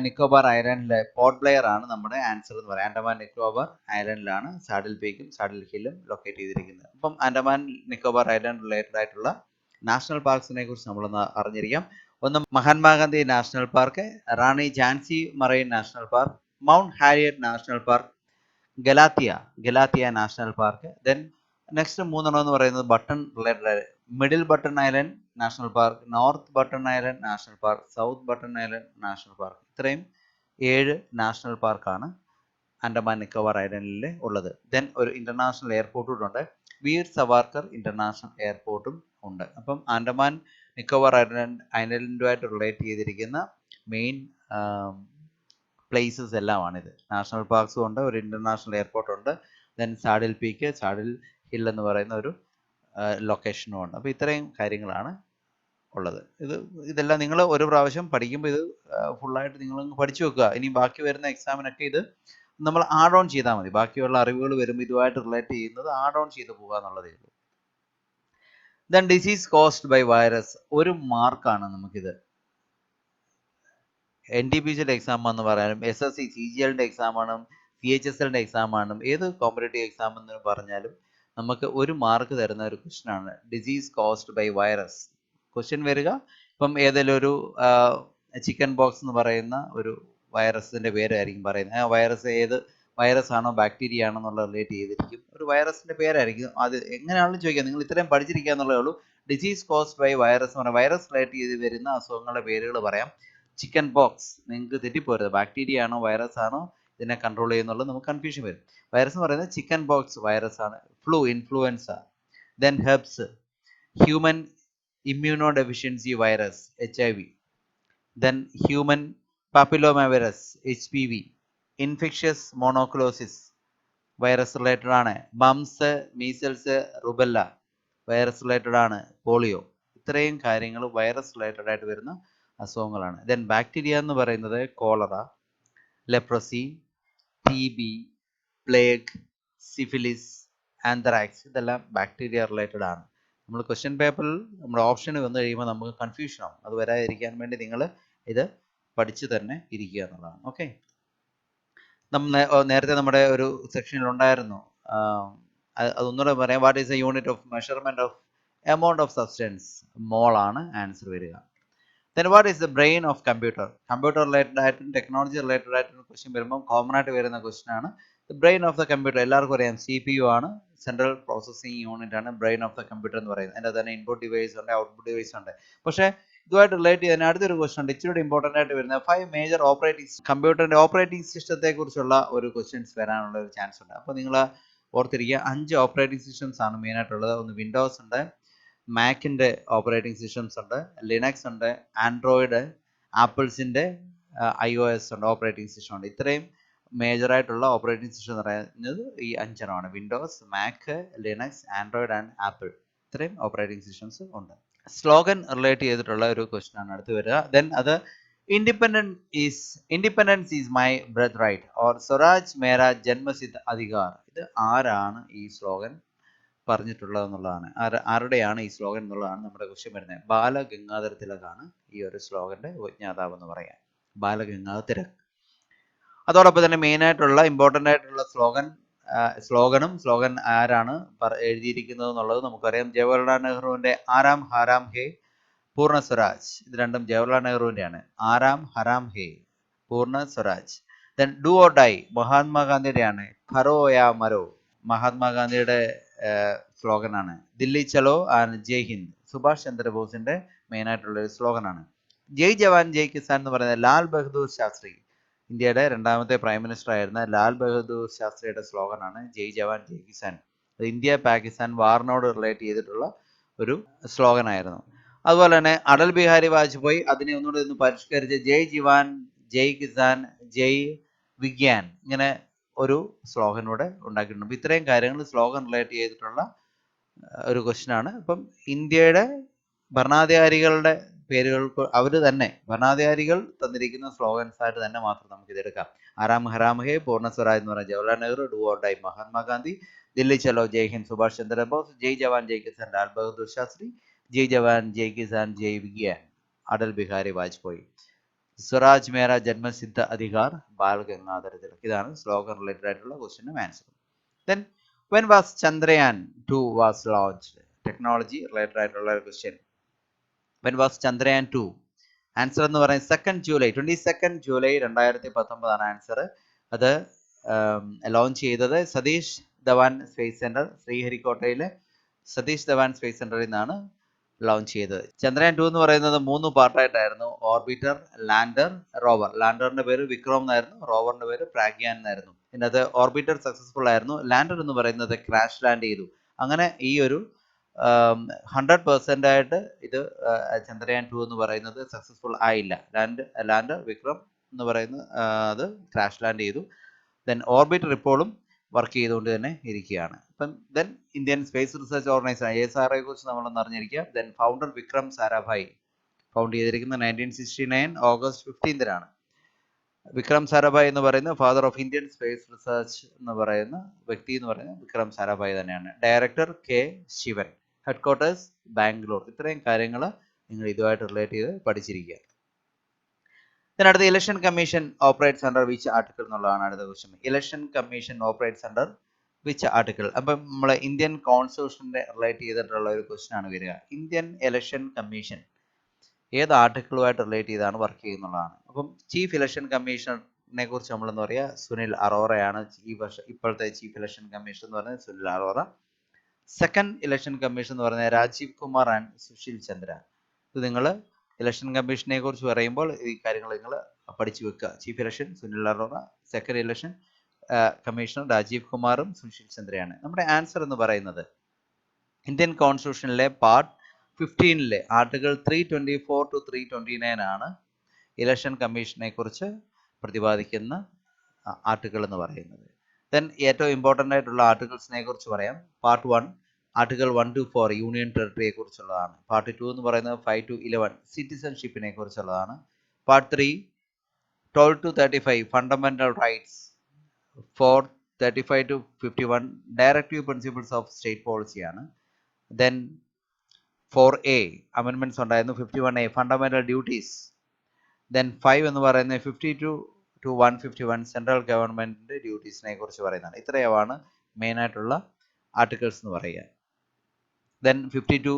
നിക്കോബാർ ഐലൻഡിലെ പോർട്ട് ബ്ലെയർ ആണ് നമ്മുടെ ആൻസർ എന്ന് പറയുന്നത്. Andaman Nicobar ഐലൻഡിലാണ് saddle പീക്കും saddle ഹില്ലും locate ചെയ്തിരിക്കുന്നത്. അപ്പം ആൻഡമാൻ നിക്കോബാർ ഐലൻഡ് റിലേറ്റഡ് ആയിട്ടുള്ള നാഷണൽ പാർക്സിനെ കുറിച്ച് നമ്മളൊന്ന് അറിഞ്ഞിരിക്കാം. ഒന്ന് മഹാത്മാഗാന്ധി നാഷണൽ പാർക്ക്, റാണി Jhansi marine national park, mount Harriet national park, Galatia national park. Then next 3 എന്ന് പറയുന്നത് button related, middle button island national park, north button island national park, south button island national park. ഇത്രയും 7 നാഷണൽ പാർക്കാണ് ആൻഡമാൻ നിക്കോബാർ ഐലൻഡിൽ ഉള്ളത്. ദെൻ ഒരു ഇന്റർനാഷണൽ എയർപോർട്ടും ഉണ്ട്, വീർ സവാർക്കർ ഇന്റർനാഷണൽ എയർപോർട്ടും ഉണ്ട്. അപ്പം ആൻഡമാൻ നിക്കോബാർ ഐലൻഡുമായിട്ട് റിലേറ്റ് ചെയ്തിരിക്കുന്ന മെയിൻ പ്ലേസസ് എല്ലാമാണിത്. നാഷണൽ പാർക്സും ഉണ്ട്, ഒരു ഇന്റർനാഷണൽ എയർപോർട്ട് ഉണ്ട്, then saddle peak, saddle hill എന്ന് പറയുന്ന ഒരു ലൊക്കേഷനും ഉണ്ട്. അപ്പോൾ ഇത്രയും കാര്യങ്ങളാണ് ഉള്ളത്. ഇതെല്ലാം നിങ്ങൾ ഒരു പ്രാവശ്യം പഠിക്കുമ്പോൾ ഇത് ഫുള്ളായിട്ട് നിങ്ങൾ പഠിച്ചു വെക്കുക. ഇനി ബാക്കി വരുന്ന എക്സാമിനൊക്കെ ഇത് നമ്മൾ ആഡ് ഓൺ ചെയ്താൽ മതി. ബാക്കിയുള്ള അറിവുകൾ വരുമ്പോൾ ഇതുമായിട്ട് റിലേറ്റ് ചെയ്യുന്നത് ആഡ് ഓൺ ചെയ്ത് പോകുക എന്നുള്ളതേ ഉള്ളൂ. Then disease caused by virus, ഒരു മാർക്കാണ് നമുക്കിത്. NTPCയുടെ എക്സാം എന്ന് പറയാനും SSC CGLന്റെ എക്സാമാണും CHSLന്റെ എക്സാമാണും ഏത് കോമ്പറ്റേറ്റീവ് എക്സാം എന്ന് പറഞ്ഞാലും നമുക്ക് ഒരു മാർക്ക് തരുന്ന ഒരു ക്വസ്റ്റ്യൻ ആണ് disease caused by virus. Question വരിക ഇപ്പം ഏതെങ്കിലും ഒരു ചിക്കൻ ബോക്സ് എന്ന് പറയുന്ന ഒരു വൈറസിന്റെ പേരായിരിക്കും പറയുന്നത്. ആ വൈറസ് ഏത് വൈറസ് ആണോ ബാക്ടീരിയ ആണോ എന്നുള്ള റിലേറ്റ് ചെയ്തിരിക്കും. ഒരു വൈറസിന്റെ പേരായിരിക്കും. അത് എങ്ങനെയാണെന്ന് ചോദിക്കാം. നിങ്ങൾ ഇത്രയും പഠിച്ചിരിക്കുക എന്നുള്ളതേ ഉള്ളൂ. ഡിസീസ് കോസ്ഡ് ബൈ വൈറസ് എന്ന് പറഞ്ഞാൽ വൈറസ് റിലേറ്റ് ചെയ്ത് വരുന്ന അസുഖങ്ങളുടെ പേരുകൾ പറയാം. ചിക്കൻ ബോക്സ്, നിങ്ങൾക്ക് തെറ്റിപ്പോരുത്, ബാക്ടീരിയ ആണോ വൈറസ് ആണോ ഇതിനെ കൺട്രോൾ ചെയ്യുന്നുള്ളത് നമുക്ക് കൺഫ്യൂഷൻ വരും. വൈറസ് എന്ന് പറയുന്നത് ചിക്കൻ ബോക്സ് വൈറസ് ആണ്. Flu, influenza. Then herpes, human immuno deficiency virus HIV. Then human papilloma virus HPV. Infectious mononucleosis virus related ആണ്. Mumps, measles, rubella virus related ആണ്. പോളിയോ. ഇത്രയും കാര്യങ്ങൾ വൈറസ് റിലേറ്റഡ് ആയിട്ട് വരുന്ന അസുഖങ്ങളാണ്. ദെൻ ബാക്ടീരിയ എന്ന് പറയുന്നത് cholera, leprosy, TB, plague, syphilis, anthrax. ഇതെല്ലാം ബാക്ടീരിയ റിലേറ്റഡ് ആണ്. നമ്മൾ ക്വസ്റ്റ്യൻ പേപ്പറിൽ നമ്മുടെ ഓപ്ഷൻ വന്നു കഴിയുമ്പോൾ നമുക്ക് കൺഫ്യൂഷൻ ആവും. അത് വരാതിരിക്കാൻ വേണ്ടി നിങ്ങൾ ഇത് പഠിച്ചു തന്നെ ഇരിക്കുക എന്നുള്ളതാണ്. ഓക്കെ, നേരത്തെ നമ്മുടെ ഒരു സെക്ഷനിൽ ഉണ്ടായിരുന്നു, അതൊന്നുകൂടെ പറയാം. What is a unit of measurement of amount of substance? Mole ആണ് ആൻസർ വരിക. Then what is the brain of computer? Computer related ആയിട്ടും ടെക്നോളജി റിലേറ്റഡ് ആയിട്ടുള്ള ക്വസ്റ്റ്യൻ വരുമ്പോൾ കോമൺ ആയിട്ട് വരുന്ന ക്വസ്റ്റ്യൻ ആണ് the brain of the computer. എല്ലാവർക്കും അറിയാം CPU ആണ്, സെൻട്രൽ പ്രോസസ്സിംഗ് യൂണിറ്റ് ആണ് ബ്രെയിൻ ഓഫ് ദ കമ്പ്യൂട്ടർ എന്ന് പറയുന്നത്. അതിൻ്റെ തന്നെ ഇൻപുട്ട് ഡിവൈസ് ഉണ്ട്, ഔട്ട്പുട്ട് ഡിവൈസ് ഉണ്ട്. പക്ഷേ ഇതുമായിട്ട് റിലേറ്റ് ചെയ്യുന്ന അടുത്തൊരു ക്വസ്റ്റ്യൻ ഉണ്ട്, ഇച്ചിരി ഇമ്പോർട്ടൻ്റ് ആയിട്ട് വരുന്ന 5 മേജർ ഓപ്പറേറ്റിംഗ് കമ്പ്യൂട്ടറിൻ്റെ ഓപ്പറേറ്റിംഗ് സിസ്റ്റത്തെ കുറിച്ചുള്ള ഒരു ക്വസ്റ്റ്യൻസ് വരാനുള്ള ഒരു ചാൻസ് ഉണ്ട്. അപ്പോൾ നിങ്ങൾ ഓർത്തിരിക്കുക, 5 ഓപ്പറേറ്റിംഗ് സിസ്റ്റംസ് ആണ് മെയിനായിട്ടുള്ളത്. ഒന്ന് വിൻഡോസ് ഉണ്ട്, മാക്കിൻ്റെ ഓപ്പറേറ്റിംഗ് സിസ്റ്റംസ് ഉണ്ട്, ലിനക്സ് ഉണ്ട്, ആൻഡ്രോയിഡ്, ആപ്പിൾസിൻ്റെ iOS ഉണ്ട്, ഓപ്പറേറ്റിംഗ് സിസ്റ്റം ഉണ്ട്. ഇത്രയും മേജറായിട്ടുള്ള ഓപ്പറേറ്റിംഗ് സിസ്റ്റം എന്ന് പറയുന്നത് ഈ 5 Windows, Mac, Linux, Android and Apple. ഇത്രയും ഓപ്പറേറ്റിംഗ് സിസ്റ്റംസ് ഉണ്ട്. സ്ലോഗൻ റിലേറ്റ് ചെയ്തിട്ടുള്ള ഒരു ക്വസ്റ്റ്യൻ ആണ് അടുത്ത് വരിക. ദെൻ അത് independence is my birth right or swaraj മേരാ ജന്മസിദ്ധ അധികാർ. ഇത് ആരാണ് ഈ സ്ലോഗൻ പറഞ്ഞിട്ടുള്ളത് എന്നുള്ളതാണ്. ആരുടെയാണ് ഈ സ്ലോഗൻ എന്നുള്ളതാണ് നമ്മുടെ ക്വസ്റ്റ്യൻ വരുന്നത്. ബാലഗംഗാധര തിലകാണ് ഈ ഒരു സ്ലോഗന്റെ ഉപജ്ഞാതാവ് എന്ന് പറയാം, ബാലഗംഗാധര തിലക്. അതോടൊപ്പം തന്നെ മെയിൻ ആയിട്ടുള്ള ഇമ്പോർട്ടൻ്റ് ആയിട്ടുള്ള സ്ലോഗൻ ആരാണ് എഴുതിയിരിക്കുന്നത് എന്നുള്ളത് നമുക്കറിയാം. ജവഹർലാൽ നെഹ്റുവിന്റെ ആരാം ഹരാം ഹേ പൂർണ്ണ സ്വരാജ്. ഇത് രണ്ടും ജവഹർലാൽ നെഹ്റുവിന്റെയാണ്. ആരാം ഹരാം ഹേ Purna Swaraj. Then do or die മഹാത്മാഗാന്ധിയുടെയാണ്. ഖറോ യാ മരോ മഹാത്മാഗാന്ധിയുടെ സ്ലോഗനാണ്. ദില്ലി ചലോ ആൻഡ് ജയ് ഹിന്ദ് സുഭാഷ് ചന്ദ്രബോസിന്റെ മെയിൻ ആയിട്ടുള്ള ഒരു സ്ലോഗനാണ്. ജയ് ജവാൻ ജയ് കിസാൻ എന്ന് പറയുന്നത് ലാൽ ബഹദൂർ ശാസ്ത്രി, ഇന്ത്യയുടെ 2ാമത്തെ പ്രൈം മിനിസ്റ്റർ ആയിരുന്ന ലാൽ ബഹദൂർ ശാസ്ത്രിയുടെ സ്ലോഗനാണ് ജയ് ജവാൻ ജയ് കിസാൻ. അത് ഇന്ത്യ പാകിസ്ഥാൻ വാറിനോട് റിലേറ്റ് ചെയ്തിട്ടുള്ള ഒരു സ്ലോഗൻ ആയിരുന്നു. അതുപോലെ തന്നെ അടൽ ബിഹാരി വാജ്പേയി അതിനെ ഒന്നുകൂടി ഒന്ന് പരിഷ്കരിച്ച് ജയ് ജവാൻ ജയ് കിസാൻ ജയ് വിഗ്യാൻ ഇങ്ങനെ ഒരു സ്ലോഗനൂടെ ഉണ്ടാക്കിയിട്ടുണ്ട്. അപ്പം ഇത്രയും കാര്യങ്ങൾ സ്ലോഗൻ റിലേറ്റ് ചെയ്തിട്ടുള്ള ഒരു ക്വസ്റ്റ്യൻ ആണ്. അപ്പം ഇന്ത്യയുടെ ഭരണാധികാരികളുടെ പേരുകൾക്ക് അവർ തന്നെ ഭരണാധികാരികൾ തന്നിരിക്കുന്ന സ്ലോഗൻസ് ആയിട്ട് തന്നെ മാത്രം നമുക്ക് ഇതെടുക്കാം. ആരാം ഹരാം ഹേ പൂർണ്ണ സ്വരാജ് എന്ന് പറയുന്നത് Jawaharlal Nehru, do or dye Mahatma Gandhi, Delhi ചലോ ജയ് ഹിന്ദ് സുഭാഷ് ചന്ദ്രബോസ്, ജയ് ജവാൻ ജയ് കിസാൻ ലാൽ ബഹദൂർ ശാസ്ത്രി, ജയ് ജവാൻ ജയ് കിസാൻ ജയ് വിഗ്യാൻ അടൽ ബിഹാരി വാജ്പേയി, സ്വരാജ് മേര ജന്മസിദ്ധ അധികാർ ബാൽ ഗംഗാധര തിലക്. ഇതാണ് സ്ലോഗൻ റിലേറ്റഡ് ആയിട്ടുള്ള ക്വസ്റ്റ്യനും ആൻസറും. Then when was Chandrayaan 2 was launched? Technology related ആയിട്ടുള്ള ഒരു question. when was Chandrayaan 2? Answer എന്ന് പറയുന്നത് 22nd ജൂലൈ 2019 ആൻസർ. അത് ലോഞ്ച് ചെയ്തത് സതീഷ് ധവാൻ സ്പേസ് സെന്റർ, ശ്രീഹരിക്കോട്ടയിലെ സതീഷ് ധവാൻ സ്പേസ് സെന്ററിൽ നിന്നാണ് ലോഞ്ച് ചെയ്തത്. ചന്ദ്രയാൻ 2 എന്ന് പറയുന്നത് 3 പാർട്ടായിട്ടായിരുന്നു. Orbiter, lander, rover. ലാൻഡറിന്റെ പേര് വിക്രം എന്നായിരുന്നു, റോവറിന്റെ പേര് പ്രാഗ്യാൻ എന്നായിരുന്നു. ഇതിനകത്ത് ഓർബിറ്റർ സക്സസ്ഫുൾ ആയിരുന്നു, ലാൻഡർ എന്ന് പറയുന്നത് ക്രാഷ് ലാൻഡ് ചെയ്തു. അങ്ങനെ ഈ ഒരു 100% ആയിട്ട് ഇത് ചന്ദ്രയാൻ 2 എന്ന് പറയുന്നത് സക്സസ്ഫുൾ ആയില്ല. ലാൻഡർ വിക്രം എന്ന് പറയുന്ന അത് ക്രാഷ് ലാൻഡ് ചെയ്തു. ദെൻ ഓർബിറ്റർ ഇപ്പോഴും വർക്ക് ചെയ്തുകൊണ്ട് തന്നെ ഇരിക്കുകയാണ്. അപ്പം then Indian space research organisation ISRO കുറിച്ച് നമ്മളൊന്ന് അറിഞ്ഞിരിക്കുക. Then founder Vikram Sarabhai, found ചെയ്തിരിക്കുന്നത് 1969 ഓഗസ്റ്റ് 15 വിക്രം സാരാഭായ് എന്ന് പറയുന്ന father of Indian space research എന്ന് പറയുന്ന വ്യക്തി എന്ന് പറയുന്നത് വിക്രം സാരാഭായ് തന്നെയാണ്. Director K. Sivan, headquarters Bangalore. ഇത്രയും കാര്യങ്ങൾ നിങ്ങൾ ഇതുമായിട്ട് റിലേറ്റ് ചെയ്ത് പഠിച്ചിരിക്കുക. ഇതിനടുത്ത് election commission operates under which article എന്നുള്ളതാണ് അടുത്ത question. Election commission operates under which article. അപ്പം നമ്മൾ ഇന്ത്യൻ കോൺസ്റ്റിറ്റ്യൂഷനെ റിലേറ്റ് ചെയ്തിട്ടുള്ള ഒരു ക്വസ്റ്റ്യൻ ആണ് വരിക. ഇന്ത്യൻ ഇലക്ഷൻ കമ്മീഷൻ ഏത് ആർട്ടിക്കിളുമായിട്ട് റിലേറ്റ് ചെയ്താണ് വർക്ക് ചെയ്യുന്നുള്ളതാണ്. അപ്പം ചീഫ് ഇലക്ഷൻ കമ്മീഷണറിനെ കുറിച്ച് നമ്മളെന്ന് പറയുക സുനിൽ അറോറയാണ്. ഇപ്പോഴത്തെ ചീഫ് ഇലക്ഷൻ കമ്മീഷൻ എന്ന് പറയുന്നത് Sunil Arora. Second election commission എന്ന് പറയുന്നത് രാജീവ് കുമാർ ആൻഡ് സുശീൽ ചന്ദ്ര. ഇത് നിങ്ങൾ ഇലക്ഷൻ കമ്മീഷനെ കുറിച്ച് പറയുമ്പോൾ ഈ കാര്യങ്ങൾ നിങ്ങൾ പഠിച്ചു വെക്കുക. Chief election Sunil Arora, second election commissioner Rajiv കുമാറും സുശീൽ ചന്ദ്രയാണ്. നമ്മുടെ ആൻസർ എന്ന് പറയുന്നത് ഇന്ത്യൻ കോൺസ്റ്റിറ്റ്യൂഷനിലെ പാർട്ട് 15 ആർട്ടിക്കിൾ 324 to 329 ആണ് ഇലക്ഷൻ കമ്മീഷനെ കുറിച്ച് പ്രതിപാദിക്കുന്ന ആർട്ടിക്കിൾ എന്ന് പറയുന്നത്. ദെൻ ഏറ്റവും ഇമ്പോർട്ടൻ്റ് ആയിട്ടുള്ള ആർട്ടിക്കിൾസിനെ കുറിച്ച് പറയാം. പാർട്ട് 1 ആർട്ടിക്കിൾ 1 to 4 യൂണിയൻ ടെറിട്ടറിയെ കുറിച്ചുള്ളതാണ്. പാർട്ട് 2 എന്ന് പറയുന്നത് 5 to 11 സിറ്റിസൺഷിപ്പിനെ കുറിച്ചുള്ളതാണ്. Part 3 12 to 35 fundamental rights, 4 35 to 51 directive principles of state പോളിസിയാണ്. ദെൻ 4A അമെൻമെന്റ്സ് ഉണ്ടായിരുന്നു. 51A fundamental duties. ദെൻ 5 എന്ന് പറയുന്നത് 52 to 151 സെൻട്രൽ ഗവൺമെന്റിന്റെ ഡ്യൂട്ടീസിനെ കുറിച്ച് പറയുന്നതാണ്. ഇത്രയുമാണ് മെയിൻ ആയിട്ടുള്ള ആർട്ടിക്കിൾസ് എന്ന് പറയുക. ദെൻ 52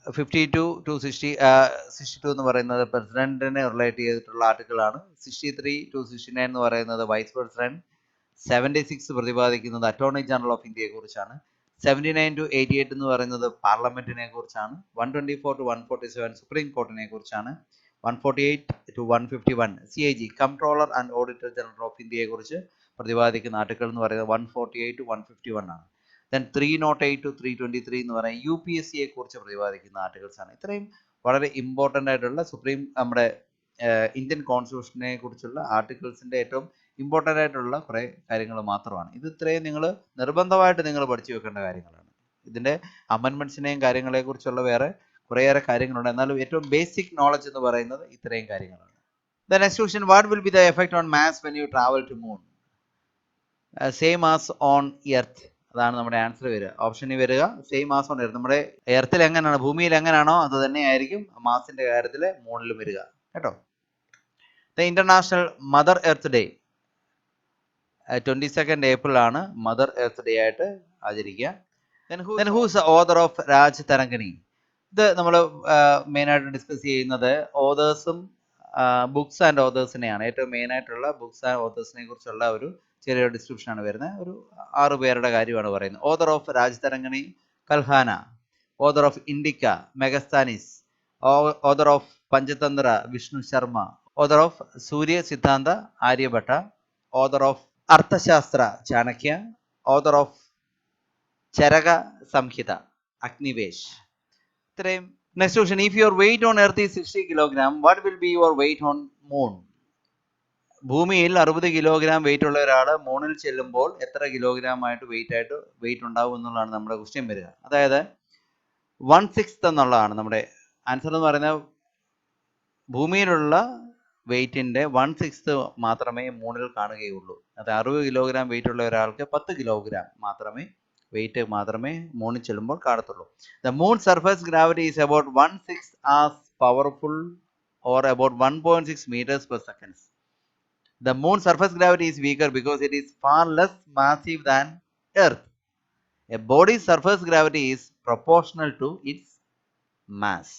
52 to 62 എന്ന് പറയുന്നത് പ്രസിഡന്റിനെ റിലേറ്റ് ചെയ്തിട്ടുള്ള ആർട്ടിക്കിളാണ്. 63 to 69 എന്ന് പറയുന്നത് വൈസ് പ്രസിഡന്റ്. 76 പ്രതിപാദിക്കുന്നത് അറ്റോർണി ജനറൽ ഓഫ് ഇന്ത്യയെ കുറിച്ചാണ്. 79 to 88 എന്ന് പറയുന്നത് പാർലമെന്റിനെ കുറിച്ചാണ്. 124 to 147 സുപ്രീം കോർട്ടിനെ കുറിച്ചാണ്. 148 to 151 CAG comptroller and auditor general of ഇന്ത്യയെ കുറിച്ച് പ്രതിപാദിക്കുന്ന ആർട്ടിക്കിൾ എന്ന് പറയുന്നത് 148 to 151 ആണ്. ദെൻ 308 to 323 എന്ന് പറയുന്നത് UPSC യെ കുറിച്ച് പ്രതിപാദിക്കുന്ന ആർട്ടിക്കിൾസ് ആണ്. ഇത്രയും വളരെ ഇമ്പോർട്ടൻ്റ് ആയിട്ടുള്ള നമ്മുടെ ഇന്ത്യൻ കോൺസ്റ്റിറ്റ്യൂഷനെ കുറിച്ചുള്ള ആർട്ടിക്കിൾസിന്റെ ഏറ്റവും ഇമ്പോർട്ടൻ്റ് ആയിട്ടുള്ള കുറേ കാര്യങ്ങൾ മാത്രമാണ്. ഇത് ഇത്രയും നിങ്ങൾ നിർബന്ധമായിട്ട് നിങ്ങൾ പഠിച്ചു വെക്കേണ്ട കാര്യങ്ങളാണ്. ഇതിന്റെ അമെൻമെന്റ്സിനെയും കാര്യങ്ങളെ കുറിച്ചുള്ള വേറെ കുറേയേറെ കാര്യങ്ങളുണ്ട്. എന്നാലും ഏറ്റവും ബേസിക് നോളജ് എന്ന് പറയുന്നത് ഇത്രയും കാര്യങ്ങളാണ്. The next question, what will be the effect on mass when you travel to moon? Same as on earth. അതാണ് നമ്മുടെ ആൻസർ വരിക. ഓപ്ഷനിൽ വരിക സെയിം ആസ് ഓൺ എർത്ത്. നമ്മുടെ എർത്തിൽ എങ്ങനെയാണ്, ഭൂമിയിൽ എങ്ങനെയാണോ അത് തന്നെയായിരിക്കും മാസിന്റെ കാര്യത്തിൽ മൂണിലും വരിക കേട്ടോ. The international mother earth day 22 April ആണ് മദർ എർത്ത് ഡേ ആയിട്ട് ആചരിക്കുക. Then who's the author of Raj Tharangini? ഇത് നമ്മൾ മെയിനായിട്ട് ഡിസ്കസ് ചെയ്യുന്നത് ഓതേഴ്സും ബുക്സ് ആൻഡ് ഓതേഴ്സിനെയാണ്. ഏറ്റവും മെയിൻ ആയിട്ടുള്ള ബുക്സ് ആൻഡ് ഓതേഴ്സിനെ കുറിച്ചുള്ള ഒരു ചെറിയൊരു ഡിസ്ക്രിപ്ഷൻ ആണ് വരുന്നത്. ഒരു 6 പേരുടെ കാര്യമാണ് പറയുന്നത്. Author of Raj Tarangini Kalhana, author of Indica Megasthenes, author of Panchatantra Vishnu Sharma, author of Surya Siddhanta Aryabhata, author of Arthashastra Chanakya, author of Charaka Samhita Agnivesh. ഇത്രയും. Next question, if your weight on earth is 60 kilogram, what will be your weight on moon? ഭൂമിയിൽ 60 kilogram വെയിറ്റ് ഉള്ള ഒരാൾ മൂണിൽ ചെല്ലുമ്പോൾ എത്ര കിലോഗ്രാം ആയിട്ട് വെയിറ്റ് ഉണ്ടാവും എന്നുള്ളതാണ് നമ്മുടെ ക്വസ്റ്റ്യൻ വരിക. അതായത് 1/6 എന്നുള്ളതാണ് നമ്മുടെ ആൻസർ എന്ന് പറയുന്നത്. ഭൂമിയിലുള്ള വെയിറ്റിന്റെ 1/6 മാത്രമേ മൂണിൽ കാണുകയുള്ളൂ. അത് 60 kilogram വെയിറ്റ് ഉള്ള ഒരാൾക്ക് 10 kilogram വെയിറ്റ് മാത്രമേ മൂണിൽ ചെല്ലുമ്പോൾ കാണത്തുള്ളൂ. The moon surface gravity is about 1/6 as powerful or about 1.6 meters per second. The moon's surface gravity is weaker because it is far less massive than Earth. A body's surface gravity is proportional to its mass.